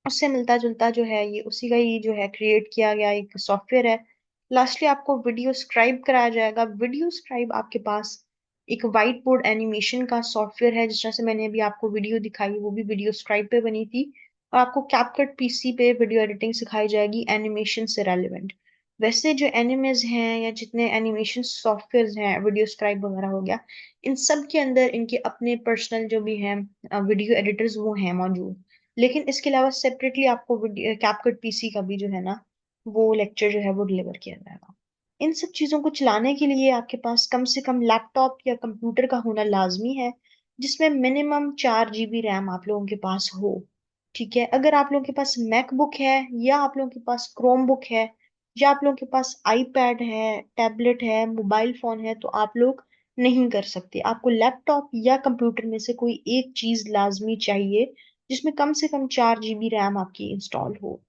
उससे मिलता जुलता जो है, ये उसी का ही जो है क्रिएट किया गया एक सॉफ्टवेयर है। लास्टली आपको वीडियो स्क्राइब कराया जाएगा। वीडियो स्क्राइब आपके पास एक वाइट बोर्ड एनिमेशन का सॉफ्टवेयर है, जिस तरह से मैंने अभी आपको वीडियो दिखाई वो भी वीडियो स्क्राइब पे बनी थी। और आपको कैपकट पीसी पे वीडियो एडिटिंग सिखाई जाएगी एनिमेशन से रेलिवेंट। वैसे जो एनिमेज हैं या जितने एनिमेशन सॉफ्टवेयर हैं, वीडियो स्क्राइब वगैरह हो गया, इन सब के अंदर इनके अपने पर्सनल जो भी हैं वीडियो एडिटर्स वो हैं मौजूद। लेकिन इसके अलावा सेपरेटली आपको कैपकट पीसी का भी जो है ना वो लेक्चर जो है वो डिलीवर किया जाएगा। इन सब चीजों को चलाने के लिए आपके पास कम से कम लैपटॉप या कंप्यूटर का होना लाजमी है, जिसमें मिनिमम 4 GB रैम आप लोगों के पास हो। ठीक है, अगर आप लोगों के पास मैकबुक है या आप लोगों के पास क्रोम बुक है या आप लोगों के पास आईपैड है, टैबलेट है, मोबाइल फोन है, तो आप लोग नहीं कर सकते। आपको लैपटॉप या कंप्यूटर में से कोई एक चीज लाजमी चाहिए जिसमें कम से कम 4 GB रैम आपकी इंस्टॉल हो।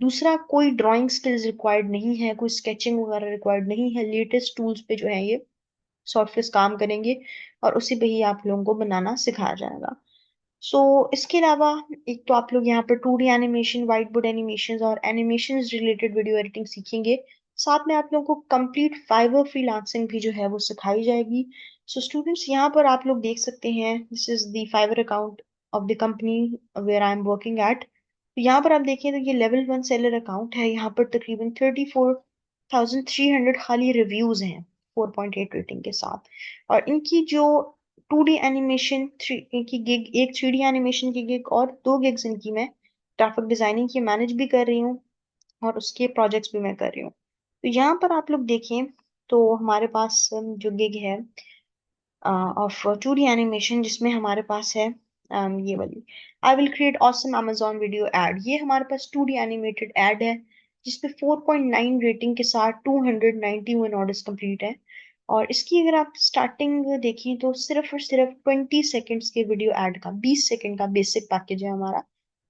दूसरा, कोई ड्राइंग स्किल्स रिक्वायर्ड नहीं है, कोई स्केचिंग वगैरह रिक्वायर्ड नहीं है। लेटेस्ट टूल्स पे जो है ये सॉफ्टवेयर काम करेंगे और उसी पे ही आप लोगों को बनाना सिखाया जाएगा। सो इसके अलावा एक तो आप लोग यहाँ पर 2D animation, white board animation और एनिमेशन रिलेटेड वीडियो एडिटिंग सीखेंगे। साथ में आप लोगों को कंप्लीट फाइवर फ्रीलांसिंग भी जो है वो सिखाई जाएगी। सो स्टूडेंट्स, यहाँ पर आप लोग देख सकते हैं, this is the Fiverr account of the company where I am working at. तो यहाँ पर आप देखें तो ये लेवल 1 सेलर अकाउंट है। यहाँ पर तकरीबन 34,300 खाली रिव्यूज हैं 4.8 रेटिंग के साथ। और इनकी जो 2D एनिमेशन थ्री की गिग, एक 3D एनिमेशन की गिग और 2 गिग्स इनकी मैं ग्राफिक डिजाइनिंग की मैनेज भी कर रही हूँ और उसके प्रोजेक्ट्स भी मैं कर रही हूँ। तो यहाँ पर आप लोग देखें तो हमारे पास जो गिग है ऑफ 2D एनिमेशन, जिसमें हमारे पास है ये वाली, I will create awesome Amazon video add. ये हमारे पास 2D एनिमेटेड एड है जिसपे 4.9 रेटिंग के साथ 291 ऑर्डर्स कंप्लीट है। और इसकी अगर आप स्टार्टिंग देखें तो सिर्फ और सिर्फ 20 सेकेंड्स के वीडियो एड का, 20 सेकेंड का बेसिक पैकेज है हमारा।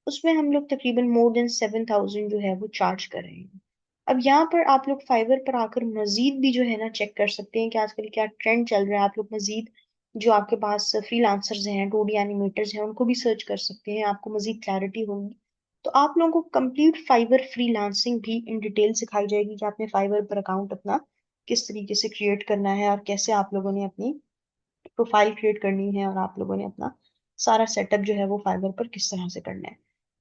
उसमें हम लोग तकरीबन मोर देन 7,000 जो है वो चार्ज कर रहे हैं। अब यहाँ पर आप लोग फाइवर पर आकर मजीद भी जो है ना चेक कर सकते हैं कि आजकल क्या ट्रेंड चल रहा है। आप लोग मजीद जो आपके पास फ्रीलांसर्स हैं, 2D एनिमेटर्स हैं, उनको भी सर्च कर सकते हैं, आपको मजीद क्लैरिटी होगी। तो आप लोगों को कंप्लीट फाइवर फ्रीलांसिंग भी इन डिटेल सिखाई जाएगी कि आपने फाइवर पर अकाउंट अपना किस तरीके से क्रिएट करना है और कैसे आप लोगों ने अपनी प्रोफाइल क्रिएट करनी है और आप लोगों ने अपना सारा सेटअप जो है वो फाइवर पर किस तरह से करना है।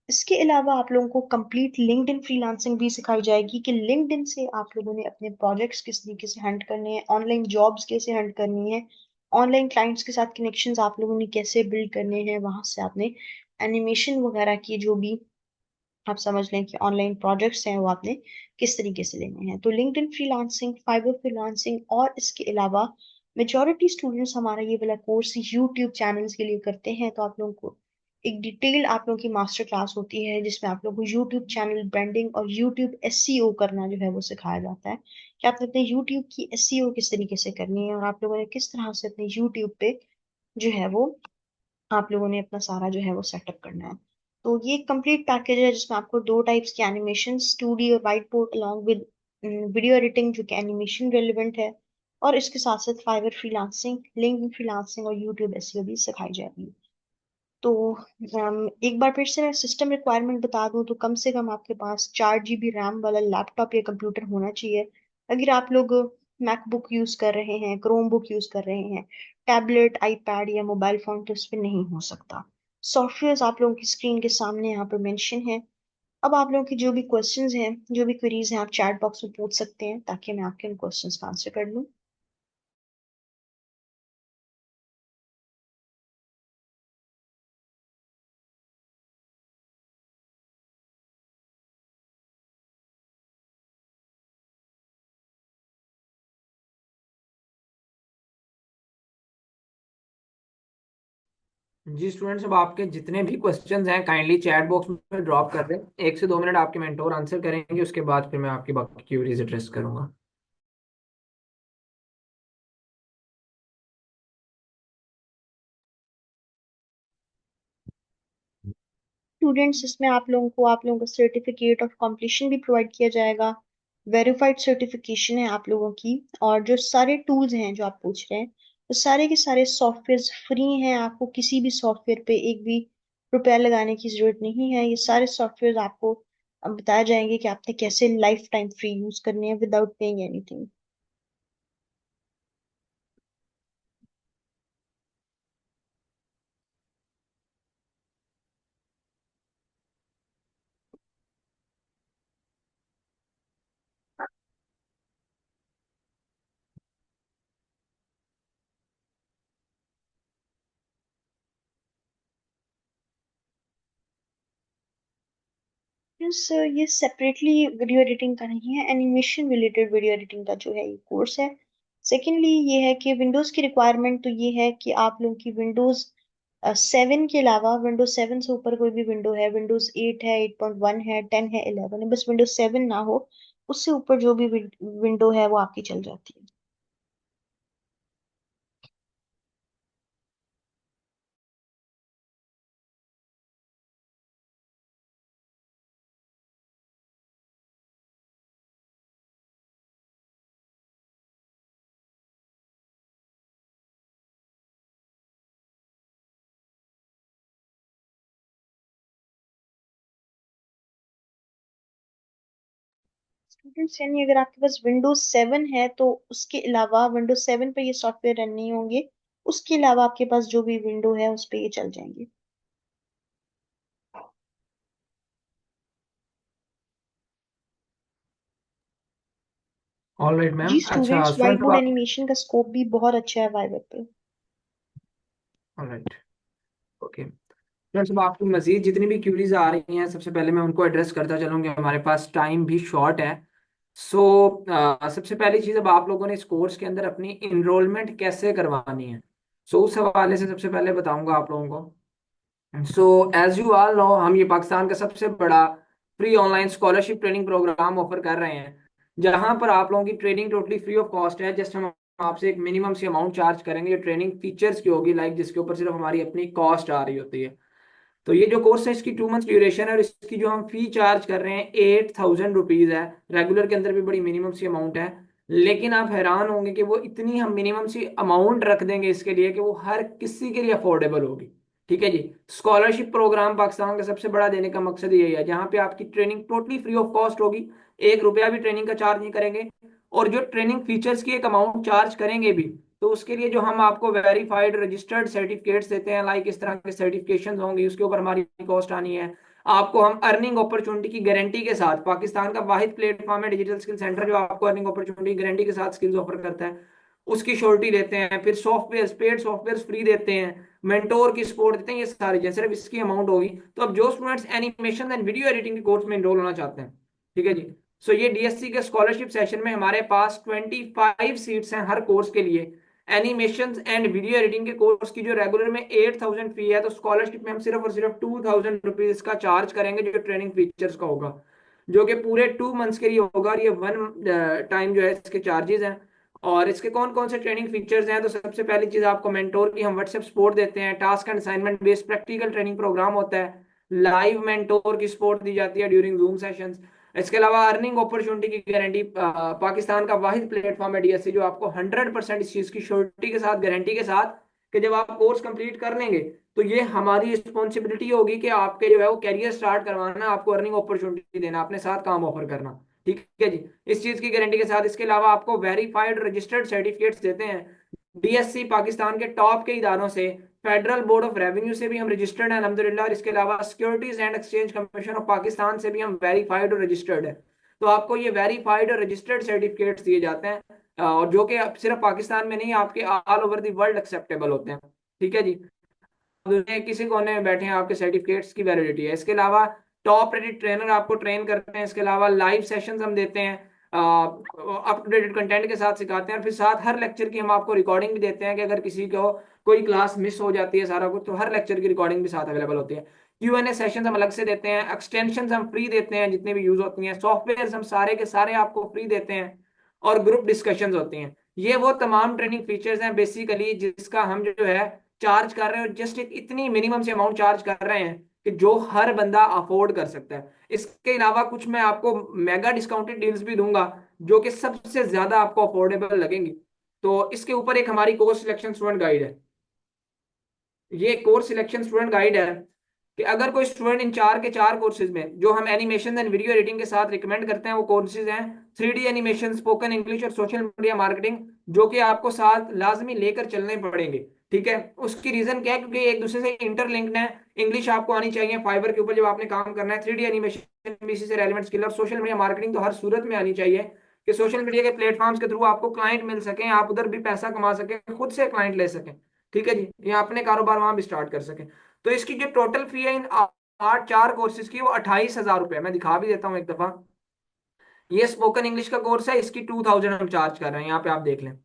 इसके अलावा आप लोगों को कंप्लीट लिंक्डइन फ्रीलांसिंग भी सिखाई जाएगी कि लिंक्डइन से आप लोगों ने अपने प्रोजेक्ट्स किस तरीके से हैंड करने हैं, ऑनलाइन जॉब्स कैसे हैंड करनी है, ऑनलाइन क्लाइंट्स के साथ कनेक्शंस आप लोगों ने कैसे बिल्ड करने हैं, वहां से आपने एनिमेशन वगैरह की जो भी आप समझ लें कि ऑनलाइन प्रोजेक्ट्स हैं वो आपने किस तरीके से लेने हैं। तो लिंक्डइन फ्रीलांसिंग, फाइवर फ्रीलांसिंग और इसके अलावा मेजॉरिटी स्टूडेंट्स हमारा ये वाला कोर्स यूट्यूब चैनल्स के लिए करते हैं। तो आप लोगों को एक डिटेल आप लोगों की मास्टर क्लास होती है जिसमें आप लोगों को यूट्यूब चैनल ब्रांडिंग और यूट्यूब एसईओ करना जो है वो सिखाया जाता है कि आपने अपने यूट्यूब की एसईओ किस तरीके से करनी है और आप लोगों ने किस तरह से अपने यूट्यूब पे जो है वो आप लोगों ने अपना सारा जो है वो सेटअप करना है। तो ये एक कंप्लीट पैकेज है जिसमें आपको 2 टाइप्स की एनिमेशन, 2D और white board along with video editing जो कि एनिमेशन रेलिवेंट है, और इसके साथ साथ फाइवर फ्रीलांसिंग, लिंक्डइन फ्रीलांसिंग और यूट्यूब एसईओ भी सिखाई जाएगी। तो एक बार फिर से मैं सिस्टम रिक्वायरमेंट बता दूं तो कम से कम आपके पास 4 GB रैम वाला लैपटॉप या कंप्यूटर होना चाहिए। अगर आप लोग मैकबुक यूज कर रहे हैं, क्रोम बुक यूज कर रहे हैं, टैबलेट, आईपैड या मोबाइल फोन, तो इस पे नहीं हो सकता। सॉफ्टवेयर आप लोगों की स्क्रीन के सामने यहाँ पर मेंशन है। अब आप लोगों की जो भी क्वेश्चंस हैं, जो भी क्वेरीज हैं, आप चैट बॉक्स में पूछ सकते हैं ताकि मैं आपके उन क्वेश्चंस का आंसर कर लूँ। जी स्टूडेंट्स, अब आपके जितने भी क्वेश्चंस हैं काइंडली चैट बॉक्स में ड्रॉप कर दें। 1 से 2 मिनट आपके मेंटोर आंसर करेंगे, उसके बाद फिर मैं आपकी बाकी क्यूरीज एड्रेस करूंगा। स्टूडेंट्स, इसमें आप लोगों को सर्टिफिकेट ऑफ कंप्लीशन भी प्रोवाइड किया जाएगा। वेरीफाइड सर्टिफिकेशन है आप लोगों की। और जो सारे टूल्स हैं जो आप पूछ रहे हैं, वो सारे के सारे सॉफ्टवेयर फ्री हैं। आपको किसी भी सॉफ्टवेयर पे एक भी रुपया लगाने की जरूरत नहीं है। ये सारे सॉफ्टवेयर आपको अब बताया जाएंगे कि आपने कैसे लाइफ टाइम फ्री यूज करने हैं विदाउट पेइंग एनीथिंग। सर, ये सेपरेटली वीडियो एडिटिंग का नहीं है, एनिमेशन रिलेटेड वीडियो एडिटिंग का जो है ये कोर्स है। सेकेंडली ये है कि विंडोज की रिक्वायरमेंट तो ये है कि आप लोगों की विंडोज 7 के अलावा, विंडोज 7 से ऊपर कोई भी विंडो है, विंडोज 8 है, 8.1 है, 10 है, 11 है, बस विंडोज 7 ना हो। उससे ऊपर जो भी विंडो है वो आपकी चल जाती है। स्टूडेंट्स, यानी अगर आपके पास विंडोज 7 है तो उसके अलावा विंडोज 7 पे ये सॉफ्टवेयर रन नहीं होंगे। उसके अलावा आपके पास जो भी विंडो है उस पे ये चल जाएंगे। All right ma'am. जी अच्छा स्टूडेंट्स, वाइट स्टूडेंट्स, अब बोर्ड आप एनिमेशन का स्कोप भी बहुत अच्छा है वाइवर पे। ऑल राइट, ओके फ्रेंड्स, अब आपकी मजीद जितनी भी क्यूरीज आ रही हैं सबसे पहले मैं उनको एड्रेस करता चलूंगा, हमारे पास टाइम भी शॉर्ट है। सो सबसे पहली चीज़, अब आप लोगों ने इस कोर्स के अंदर अपनी इनरोलमेंट कैसे करवानी है, सो उस हवाले से सबसे पहले बताऊंगा आप लोगों को। So as you all know, हम ये पाकिस्तान का सबसे बड़ा free online scholarship training programme offer कर रहे हैं, जहां पर आप लोगों की training totally free of cost है। जस्ट हम आपसे एक मिनिमम सी अमाउंट चार्ज करेंगे, जो ट्रेनिंग फीचर्स की होगी, लाइक जिसके ऊपर सिर्फ हमारी अपनी कॉस्ट आ रही होती है। तो ये जो कोर्स है इसकी 2 मंथ्स ड्यूरेशन है, और इसकी जो हम फी चार्ज कर रहे हैं 8,000 रुपीज है। रेगुलर के अंदर भी बड़ी मिनिमम सी अमाउंट है, लेकिन आप हैरान होंगे कि वो इतनी हम मिनिमम सी अमाउंट रख देंगे इसके लिए कि वो हर किसी के लिए अफोर्डेबल होगी। ठीक है जी। स्कॉलरशिप प्रोग्राम पाकिस्तान का सबसे बड़ा देने का मकसद यही है, जहाँ पे आपकी training totally free of cost होगी। 1 रुपया भी ट्रेनिंग का चार्ज नहीं करेंगे। और जो ट्रेनिंग फीचर्स की एक अमाउंट चार्ज करेंगे भी, तो उसके लिए जो हम आपको वेरीफाइड रजिस्टर्ड सर्टिफिकेट्स देते हैं, लाइक इस तरह के सर्टिफिकेशन होंगे, उसके ऊपर हमारी कॉस्ट आनी है। आपको हम अर्निंग अपॉर्चुनिटी की गारंटी के साथ, पाकिस्तान का वाहिद प्लेटफॉर्म है डिजिटल स्किल सेंटर जो आपको अर्निंग अपॉर्चुनिटी की गारंटी के साथ स्किल्स ऑफर करता है, उसकी श्योरिटी देते हैं। फिर सॉफ्टवेयर, पेड सॉफ्टवेयर फ्री देते हैं, मेंटोर की सपोर्ट देते हैं। ये सारी चीजें सिर्फ इसकी अमाउंट होगी। तो अब जो students animation and video editing के कोर्स में एनरोल होना चाहते हैं, ठीक है जी, सो ये डीएससी के स्कॉलरशिप सेशन में हमारे पास 25 सीट्स हैं हर कोर्स के लिए। एनिमेशन एंड वीडियो एडिटिंग के कोर्स की जो रेगुलर में 8,000 फी है, तो स्कॉलरशिप में हम सिर्फ और सिर्फ 2,000 रुपीज का चार्ज करेंगे, जो ट्रेनिंग फीचर्स का होगा, जो कि पूरे 2 मंथ्स के लिए होगा। और ये वन टाइम जो है इसके चार्जेस हैं। और इसके कौन कौन से ट्रेनिंग फीचर्स हैं, तो सबसे पहली चीज आपको मेंटोर की हम व्हाट्सएप सपोर्ट देते हैं। Task and assignment based practical training programme होता है। लाइव मेंटोर की सपोर्ट दी जाती है ड्यूरिंग जूम सेशंस। इसके अलावा अर्निंग अपॉर्चुनिटी की गारंटी, पाकिस्तान का वाहिद प्लेटफॉर्म है डीएससी जो आपको 100% इस चीज की श्योरिटी के साथ, गारंटी के साथ, कि जब आप कोर्स कंप्लीट कर लेंगे तो ये हमारी रिस्पॉन्सिबिलिटी होगी कि आपके जो है वो कैरियर स्टार्ट करवाना, आपको अर्निंग अपॉर्चुनिटी देना, अपने साथ काम ऑफर करना। ठीक है जी, इस चीज की गारंटी के साथ। इसके अलावा आपको वेरीफाइड रजिस्टर्ड सर्टिफिकेट्स देते हैं डीएससी पाकिस्तान के टॉप के इदारों से, फेडरल बोर्ड ऑफ रेवेन्यू से भी हम रजिस्टर्ड हैं अल्हम्दुलिल्लाह, और इसके अलावा securities and exchange commission of Pakistan से भी हम वेरीफाइड और रजिस्टर्ड है। तो आपको ये वेरीफाइड और रजिस्टर्ड सर्टिफिकेट्स दिए जाते हैं, और जो कि सिर्फ पाकिस्तान में नहीं, आपके all over the world acceptable होते हैं। ठीक है जी, दुनिया के किसी कोने में बैठे हैं, आपके सर्टिफिकेट्स की वैलिडिटी है। इसके अलावा टॉप रेटेड ट्रेनर आपको ट्रेन करते हैं। इसके अलावा लाइव सेशंस हम देते हैं, अप टू डेटेड कंटेंट के साथ सिखाते हैं, और फिर साथ हर लेक्चर की हम आपको रिकॉर्डिंग भी देते हैं कि अगर किसी को कोई क्लास मिस हो जाती है सारा कुछ, तो हर लेक्चर की रिकॉर्डिंग भी साथ अवेलेबल होती है। Q&A सेशंस हम अलग से देते हैं, एक्सटेंशंस हम फ्री देते हैं जितने भी यूज होती हैं, सॉफ्टवेयर हम सारे के सारे आपको फ्री देते हैं, और ग्रुप डिस्कशंस होती हैं। ये वो तमाम ट्रेनिंग फीचर्स हैं बेसिकली जिसका हम जो है चार्ज कर रहे हैं, और जस्ट एक इतनी मिनिमम से अमाउंट चार्ज कर रहे हैं कि जो हर बंदा अफोर्ड कर सकता है। इसके अलावा कुछ मैं आपको मेगा डिस्काउंटेड डील्स भी दूंगा जो कि सबसे ज्यादा आपको अफोर्डेबल लगेंगी। तो इसके ऊपर एक हमारी कोर्स सिलेक्शन स्टूडेंट गाइड है। ये कोर्स सिलेक्शन स्टूडेंट गाइड है कि अगर कोई स्टूडेंट इन चार के चार कोर्सेज में जो हम एनिमेशन एंड वीडियो एडिटिंग के साथ रिकमेंड करते हैं, वो कोर्सेज हैं 3D एनिमेशन, स्पोकन इंग्लिश और सोशल मीडिया मार्केटिंग, जो कि आपको साथ लाजमी लेकर चलने पड़ेंगे। ठीक है, उसकी रीजन क्या है? क्योंकि एक दूसरे से इंटरलिंक्ड है। इंग्लिश आपको आनी चाहिए फाइबर के ऊपर जब आपने काम करना है, 3D एनिमेशन भी इसी से रेलिवेंट स्किल, और सोशल मीडिया मार्केटिंग तो हर सूरत में आनी चाहिए कि सोशल मीडिया के प्लेटफॉर्म्स के थ्रू आपको क्लाइंट मिल सकें, आप उधर भी पैसा कमा सकें, खुद से क्लाइंट ले सकें। ठीक है जी, या अपने कारोबार वहां भी स्टार्ट कर सकें। तो इसकी जो टोटल फी है इन आठ चार कोर्सेज की, वो 28,000 रुपये, मैं दिखा भी देता हूँ एक दफा। ये स्पोकन इंग्लिश का कोर्स है, इसकी 2,000 हम चार्ज कर रहे हैं, यहाँ पे आप देख लें।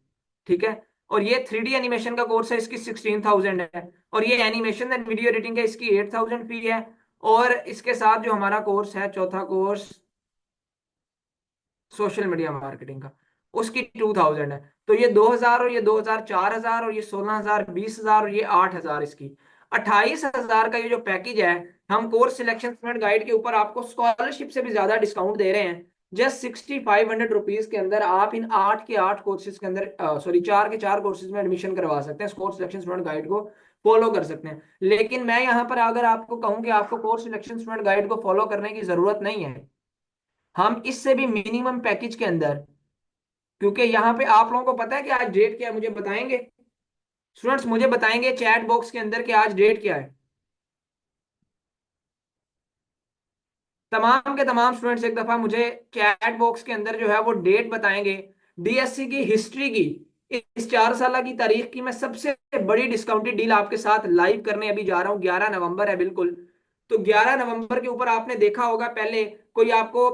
ठीक है, और ये 3D एनिमेशन का कोर्स है, इसकी 16,000 है। और ये एनिमेशन एंड वीडियो एडिटिंग है, इसकी 8,000 फी है। और इसके साथ जो हमारा कोर्स है, चौथा कोर्स सोशल मीडिया मार्केटिंग का, उसकी 2,000 है। तो ये 2,000 और ये 2,000, 4,000 और ये 16,000, 20,000 और ये 8,000, इसकी 28,000 का ये जो पैकेज है, हम कोर्स सिलेक्शन स्टूडेंट गाइड के ऊपर आपको स्कॉलरशिप से भी ज्यादा डिस्काउंट दे रहे हैं। जस्ट 6,500 रुपीज के अंदर आप इन 8 के 8 कोर्सेज के अंदर, सॉरी 4 के 4 कोर्सेज में एडमिशन करवा सकते हैं, कोर्स सिलेक्शन स्टूडेंट गाइड को फॉलो कर सकते हैं। लेकिन मैं यहाँ पर अगर आपको कहूँ कि आपको कोर्स सिलेक्शन स्टूडेंट गाइड को फॉलो करने की जरूरत नहीं है, हम इससे भी मिनिमम पैकेज के अंदर, क्योंकि यहाँ पे आप लोगों को पता है कि आज डेट क्या है, मुझे बताएंगे स्टूडेंट्स, मुझे बताएंगे चैट बॉक्स के अंदर कि आज डेट क्या है। तमाम के तमाम स्टूडेंट्स एक दफा मुझे चैट बॉक्स के अंदर जो है वो डेट बताएंगे। डीएससी की हिस्ट्री की इस 4 साल की तारीख की मैं सबसे बड़ी डिस्काउंटेड डील आपके साथ लाइव करने अभी जा रहा हूँ, 11 नवंबर है बिल्कुल। तो 11 नवंबर के ऊपर आपने देखा होगा पहले कोई आपको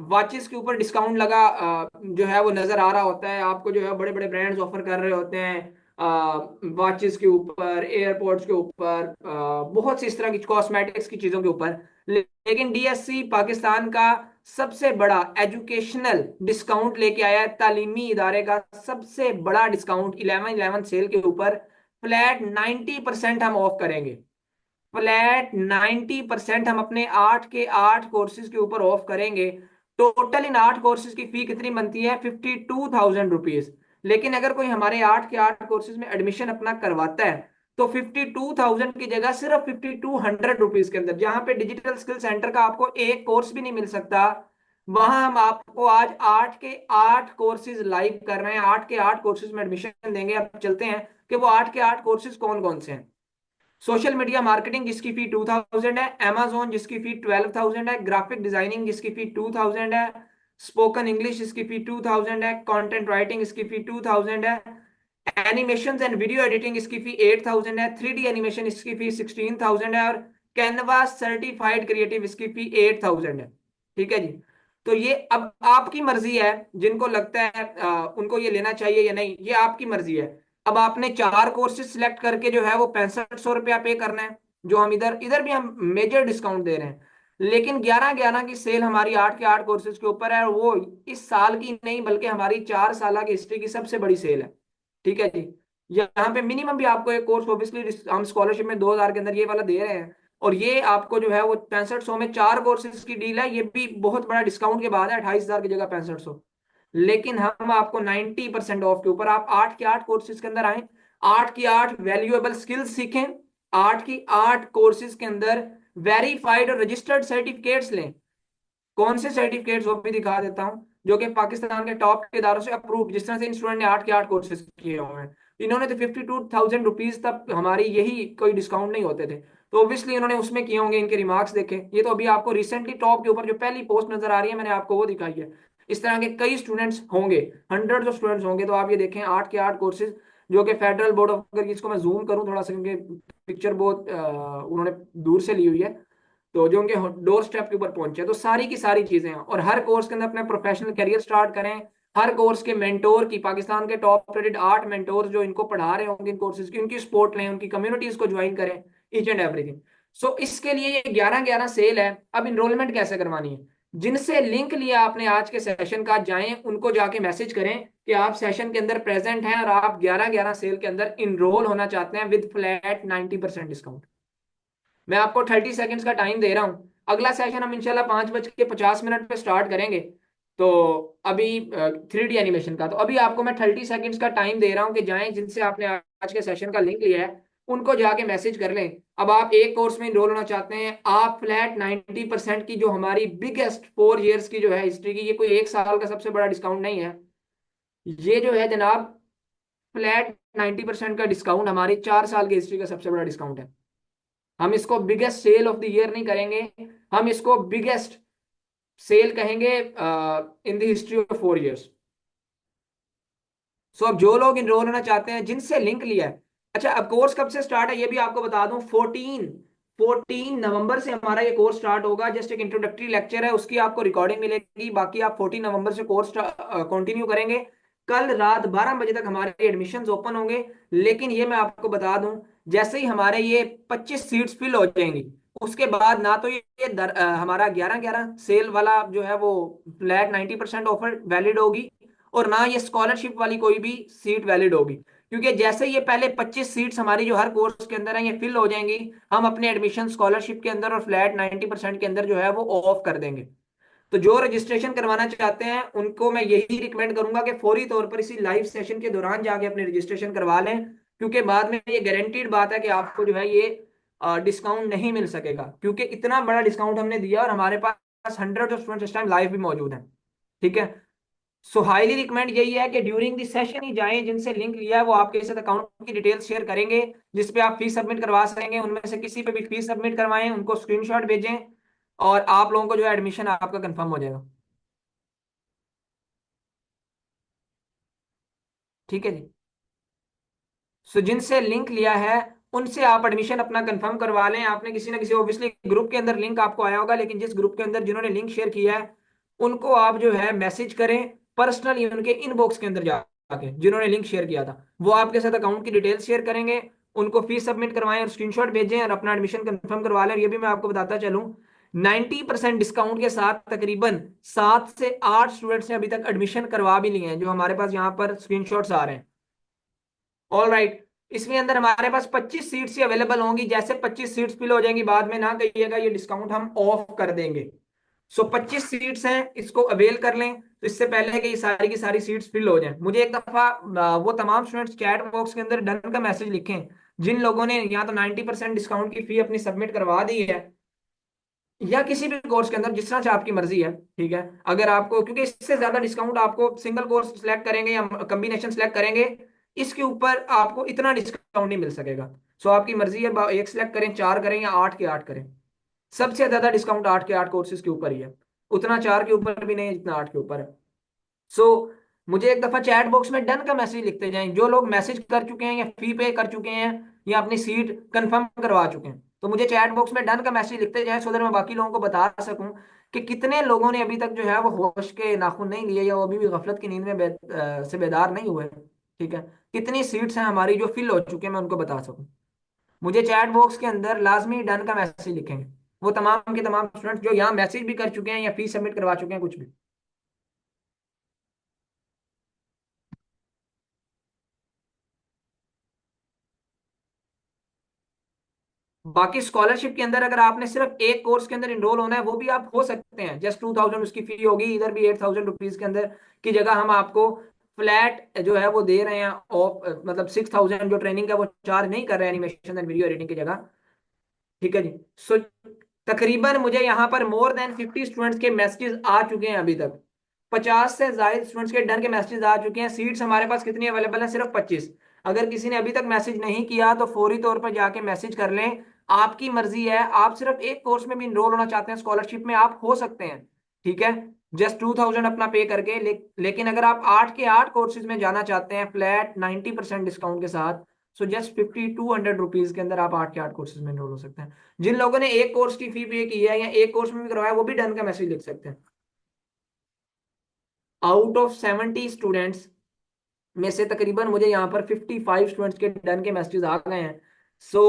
वॉचेस के ऊपर डिस्काउंट लगा जो है वो नजर आ रहा होता है आपको, जो है बड़े बड़े ब्रांड्स ऑफर कर रहे होते हैं वॉचेस के ऊपर, एयरपोर्ट्स के ऊपर, बहुत सी इस तरह की कॉस्मेटिक्स की चीजों के ऊपर। लेकिन डीएससी पाकिस्तान का सबसे बड़ा एजुकेशनल डिस्काउंट लेके आया है, तालीमी इदारे का सबसे बड़ा डिस्काउंट 11/11 सेल के ऊपर। फ्लैट 90% हम ऑफ करेंगे, फ्लैट 90% हम अपने 8 के 8 कोर्सेज के ऊपर ऑफ करेंगे। टोटल इन 8 कोर्सेज की फी कितनी बनती है? 52,000 रुपीज। लेकिन अगर कोई हमारे 8 के 8 कोर्सेज में एडमिशन अपना करवाता है तो 52,000 की जगह सिर्फ 5,200 रुपीज के अंदर, जहां पे डिजिटल स्किल सेंटर का आपको एक कोर्स भी नहीं मिल सकता, वहां हम आपको आज 8 के 8 कोर्सेज लाइव कर रहे हैं, 8 के 8 कोर्सेज में एडमिशन देंगे। अब चलते हैं कि वो 8 के 8 कोर्सेज कौन कौन से हैं। सोशल मीडिया मार्केटिंग जिसकी फी 2,000 है, Amazon जिसकी फी 12,000 है, ग्राफिक डिजाइनिंग जिसकी फी 2,000 है, स्पोकन इंग्लिश इसकी फी 2,000 है, कंटेंट राइटिंग इसकी फी 2,000 है, एनिमेशन एंड वीडियो एडिटिंग इसकी फी 8,000 है, 3D एनिमेशन इसकी फी 16,000 है, और कैनवा सर्टिफाइड क्रिएटिव इसकी फी 8,000 है। ठीक है जी, तो ये अब आपकी मर्जी है, जिनको लगता है उनको ये लेना चाहिए या नहीं, ये आपकी मर्जी है। अब आपने 4 कोर्सेज सिलेक्ट करके जो है वो 6500 रुपया पे करना है, जो हम इधर इधर भी हम मेजर डिस्काउंट दे रहे हैं। लेकिन 11/11 की सेल हमारी 8 के 8 कोर्सेज के ऊपर है, और वो इस साल की नहीं बल्कि हमारी 4 साल की हिस्ट्री की सबसे बड़ी सेल है। ठीक है जी, यहाँ पे मिनिमम भी आपको एक कोर्स ऑब्वियसली हम स्कॉलरशिप में 2,000 के अंदर ये वाला दे रहे हैं, और ये आपको जो है वो 6500 में 4 कोर्सेज की डील है, ये भी बहुत बड़ा डिस्काउंट के बाद है, 28,000 की जगह 6500। लेकिन हम आपको 90% ऑफ के ऊपर, आप 8 के 8 कोर्सेज के अंदर आए, 8 की 8 वैल्यूएबल स्किल्स सीखें, 8 की 8 कोर्सेज के अंदर वेरीफाइड और रजिस्टर्ड सर्टिफिकेट्स लें। कौन से सर्टिफिकेट्स वो भी दिखा देता हूँ, जो कि पाकिस्तान के टॉप के इदारों से अप्रूव, जिस तरह से इन स्टूडेंट ने 8 के 8 कोर्सेज किए हुए हैं। इन्होंने तो 52,000 रुपीज तक, हमारी यही कोई डिस्काउंट नहीं होते थे, तो ऑब्वियसली इन्होंने उसमें किए होंगे, इनके रिमार्क्स देखे। ये तो अभी आपको रिसेंटली टॉप के ऊपर जो पहली पोस्ट नजर आ रही है, मैंने आपको वो दिखाई है। इस तरह के कई स्टूडेंट्स होंगे, हंड्रेड ऑफ स्टूडेंट्स होंगे। तो आप ये देखें 8 के 8 कोर्सेज, जो कि फेडरल बोर्ड ऑफ, अगर इसको मैं जूम करूँ थोड़ा सा, क्योंकि पिक्चर बहुत उन्होंने दूर से ली हुई है, तो जो उनके डोर स्टेप के ऊपर पहुंचे, तो सारी की सारी चीजें हैं। और हर कोर्स के अंदर अपना प्रोफेशनल करियर स्टार्ट करें। हर कोर्स के मेंटोर की, पाकिस्तान के टॉप रेटेड 8 मेंटोर जो इनको पढ़ा रहे होंगे इन कोर्सेज की, उनकी सपोर्ट लें, उनकी कम्युनिटीज को ज्वाइन करें, ईच एंड एवरीथिंग। सो इसके लिए ये 11-11 सेल है। अब इनरोलमेंट कैसे करवानी है? जिनसे लिंक लिया आपने आज के सेशन का, जाएं उनको जाके मैसेज करें कि आप सेशन के अंदर प्रेजेंट हैं और आप 11-11 सेल के अंदर इनरोल होना चाहते हैं विद फ्लैट 90% डिस्काउंट। मैं आपको 30 सेकेंड्स का टाइम दे रहा हूं। अगला सेशन हम इंशाल्लाह 5:50 पे स्टार्ट करेंगे। तो अभी 3D एनिमेशन का, तो अभी आपको मैं 30 सेकेंड्स का टाइम दे रहा हूं कि जाएं, जिनसे आपने आज के सेशन का लिंक लिया है उनको जाके मैसेज कर लें। अब आप एक कोर्स में इनरोल होना चाहते हैं, आप फ्लैट 90% की, जो हमारी बिगेस्ट 4 ईयर्स की जो है हिस्ट्री की, ये कोई एक साल का सबसे बड़ा डिस्काउंट नहीं है, ये जो है जनाब फ्लैट 90% का डिस्काउंट हमारी 4 साल की हिस्ट्री का सबसे बड़ा डिस्काउंट है। हम इसको biggest sale of the year नहीं करेंगे, हम इसको बिगेस्ट सेल कहेंगे in the history of 4 years. So अब जो लोग इनरोल होना चाहते हैं, जिनसे लिंक लिया है, अच्छा अब कोर्स कब से स्टार्ट है ये भी आपको बता दूं। 14 नवंबर से हमारा ये कोर्स स्टार्ट होगा। जस्ट एक इंट्रोडक्टरी लेक्चर है, उसकी आपको रिकॉर्डिंग मिलेगी, बाकी आप 14 नवंबर से कोर्स कंटिन्यू करेंगे। कल रात 12 बजे तक हमारे एडमिशन्स ओपन होंगे। लेकिन ये मैं आपको बता दूं, जैसे ही हमारे ये 25 सीट्स फिल हो जाएंगी, उसके बाद ना तो हमारा 11-11 सेल वाला जो है वो फ्लैट 90% ऑफर वैलिड होगी, और ना ये स्कॉलरशिप वाली कोई भी सीट वैलिड होगी। क्योंकि जैसे ये पहले 25 सीट्स हमारी जो हर कोर्स के अंदर है ये फिल हो जाएंगी, हम अपने एडमिशन स्कॉलरशिप के अंदर और फ्लैट 90% के अंदर जो है वो ऑफ कर देंगे। तो जो रजिस्ट्रेशन करवाना चाहते हैं उनको मैं यही रिकमेंड करूंगा कि फौरी तौर पर इसी लाइव सेशन के दौरान जाके अपने रजिस्ट्रेशन करवा लें, क्योंकि बाद में ये गारंटीड बात है कि आपको जो है ये डिस्काउंट नहीं मिल सकेगा, क्योंकि इतना बड़ा डिस्काउंट हमने दिया और हमारे पास हंड्रेड ऑफ स्टूडेंट्स इस टाइम लाइव भी मौजूद हैं। ठीक है। सो हाईली रिकमेंड यही है कि ड्यूरिंग द सेशन ही जाएं, जिनसे लिंक लिया है वो आपके साथ अकाउंट की डिटेल्स शेयर करेंगे, जिस पे आप फीस सबमिट करवा सकेंगे। उनमें से किसी पे भी फीस सबमिट करवाएं, उनको स्क्रीनशॉट भेजें, और आप लोगों को जो है एडमिशन आपका कंफर्म हो जाएगा। ठीक है जी। सो जिनसे लिंक लिया है उनसे आप एडमिशन अपना कंफर्म करवा लें। आपने किसी ना किसी, ऑब्वियसली ग्रुप के अंदर लिंक आपको आया होगा, लेकिन जिस ग्रुप के अंदर जिन्होंने लिंक शेयर किया है उनको आप जो है मैसेज करें पर्सनली, उनके इनबॉक्स के अंदर जाके, जिन्होंने लिंक शेयर किया था वो आपके साथ अकाउंट की डिटेल्स शेयर करेंगे। उनको फीस सबमिट करवाएं और स्क्रीनशॉट भेजें और अपना एडमिशन कंफर्म करवा लें। और ये भी मैं आपको बताता चलूं, 90% डिस्काउंट के साथ तकरीबन 7 से 8 स्टूडेंट्स ने अभी तक एडमिशन करवा भी लिए हैं, जो हमारे पास यहाँ पर स्क्रीनशॉट्स आ रहे हैं। All right. इसमें अंदर हमारे पास 25 सीट्स ही अवेलेबल होंगी। जैसे 25 सीट्स फिल हो जाएंगी, बाद में ना कहिएगा ये डिस्काउंट हम ऑफ कर देंगे। सो 25 सीट्स हैं, इसको अवेल कर लें, तो इससे पहले कि ये सारी की सारी सीट्स फिल हो जाएं, मुझे एक दफा वो तमाम स्टूडेंट्स चैट बॉक्स के अंदर डन का मैसेज लिखें जिन लोगों ने या तो 90% डिस्काउंट की फी अपनी सबमिट करवा दी है, या किसी भी कोर्स के अंदर, जिस तरह से आपकी मर्जी है। ठीक है। अगर आपको, क्योंकि इससे ज्यादा डिस्काउंट आपको सिंगल कोर्स सिलेक्ट करेंगे या कॉम्बिनेशन सिलेक्ट करेंगे, इसके ऊपर आपको इतना डिस्काउंट नहीं मिल सकेगा। सो आपकी मर्जी है, एक सिलेक्ट करें, 4 करें या 8 के 8 करें। सबसे ज्यादा डिस्काउंट 8 के 8 कोर्सेज के ऊपर ही है, उतना 4 के ऊपर भी नहीं है जितना 8 के ऊपर है। सो मुझे एक दफा चैट बॉक्स में डन का मैसेज लिखते जाएं, जो लोग मैसेज कर चुके हैं या फी पे कर चुके हैं या अपनी सीट कंफर्म करवा चुके हैं, तो मुझे चैट बॉक्स में डन का मैसेज लिखते जाएं, सो दैट मैं बाकी लोगों को बता सकूं कि कितने लोगों ने अभी तक जो है वो होश के नाखून नहीं लिए, या वो अभी भी गफलत की नींद में से बेदार नहीं हुए। ठीक है। कितनी सीट्स हैं हमारी जो फिल हो चुकी है, मैं उनको बता सकूं। मुझे चैट बॉक्स के अंदर लाजमी डन का मैसेज लिखेंगे वो तमाम के तमाम स्टूडेंट जो यहाँ मैसेज भी कर चुके हैं या फीस सबमिट करवा चुके हैं, कुछ भी। बाकी स्कॉलरशिप के अंदर अगर आपने सिर्फ एक कोर्स के अंदर इनरोल होना है वो भी आप हो सकते हैं, जस्ट 2000 उसकी फी होगी, इधर भी 8000 रुपीज के अंदर की जगह हम आपको फ्लैट जो है वो दे रहे हैं, और मतलब 6000 जो ट्रेनिंग का वो चार्ज नहीं कर रहे हैं एनिमेशन एंड वीडियो एडिटिंग की जगह। ठीक है जी। सो तकरीबन मुझे यहाँ पर मोर देन 50 स्टूडेंट्स के मैसेजेस आ चुके हैं अभी तक, 50 से ज्यादा स्टूडेंट्स के डन के मैसेजेस आ चुके हैं। सीट्स हमारे पास कितनी अवेलेबल है? सिर्फ 25। अगर किसी ने अभी तक मैसेज नहीं किया तो फौरी तौर पर जाके मैसेज कर लें। आपकी मर्जी है, आप सिर्फ एक कोर्स में भी इनरोल होना चाहते हैं स्कॉलरशिप में, आप हो सकते हैं। ठीक है, जस्ट 2000 अपना पे करके, लेकिन अगर आप 8 के 8 कोर्सेज में जाना चाहते हैं फ्लैट 90% डिस्काउंट के साथ, सो जस्ट 5200 रुपीज के अंदर आप 8 के 8 कोर्सेज में इनरोल हो सकते हैं। जिन लोगों ने एक कोर्स की फी पे की है या एक कोर्स में भी करवाया वो भी डन का मैसेज लिख सकते हैं। आउट ऑफ 70 स्टूडेंट्स में से तकरीबन मुझे यहाँ पर 55 स्टूडेंट्स के डन के मैसेजेस आ गए हैं। सो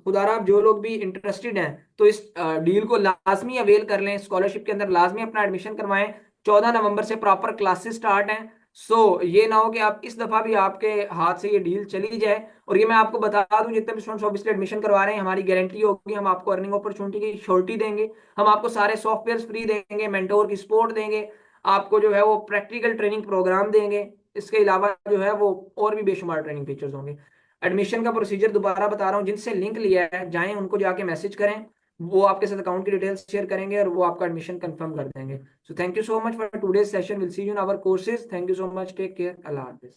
खुदारा आप जो लोग भी इंटरेस्टेड हैं तो इस डील को लाजमी अवेल कर लें, स्कॉलरशिप के अंदर लाजमी अपना एडमिशन करवाएं। 14 नवंबर से प्रॉपर क्लासेस स्टार्ट हैं। सो ये ना हो कि आप इस दफा भी आपके हाथ से ये डील चली जाए। और ये मैं आपको बता दूं, जितने भी स्टूडेंट्स ऑब्वियसली एडमिशन करवा रहे हैं, हमारी गारंटी होगी, हम आपको अर्निंग अपॉर्चुनिटी की श्योरिटी देंगे, हम आपको सारे सॉफ्टवेयर फ्री देंगे, मेंटोर की सपोर्ट देंगे, आपको जो है वो प्रैक्टिकल ट्रेनिंग प्रोग्राम देंगे। इसके अलावा जो है वो और भी बेशुमार ट्रेनिंग फीचर्स होंगे। एडमिशन का प्रोसीजर दोबारा बता रहा हूँ, जिनसे लिंक लिया है जाएं उनको जाके मैसेज करें, वो आपके साथ अकाउंट की डिटेल्स शेयर करेंगे और वो आपका एडमिशन कंफर्म कर देंगे। So thank you so much for today's session, will see you in our courses. Thank you so much, take care, अल्लाह हाफिज।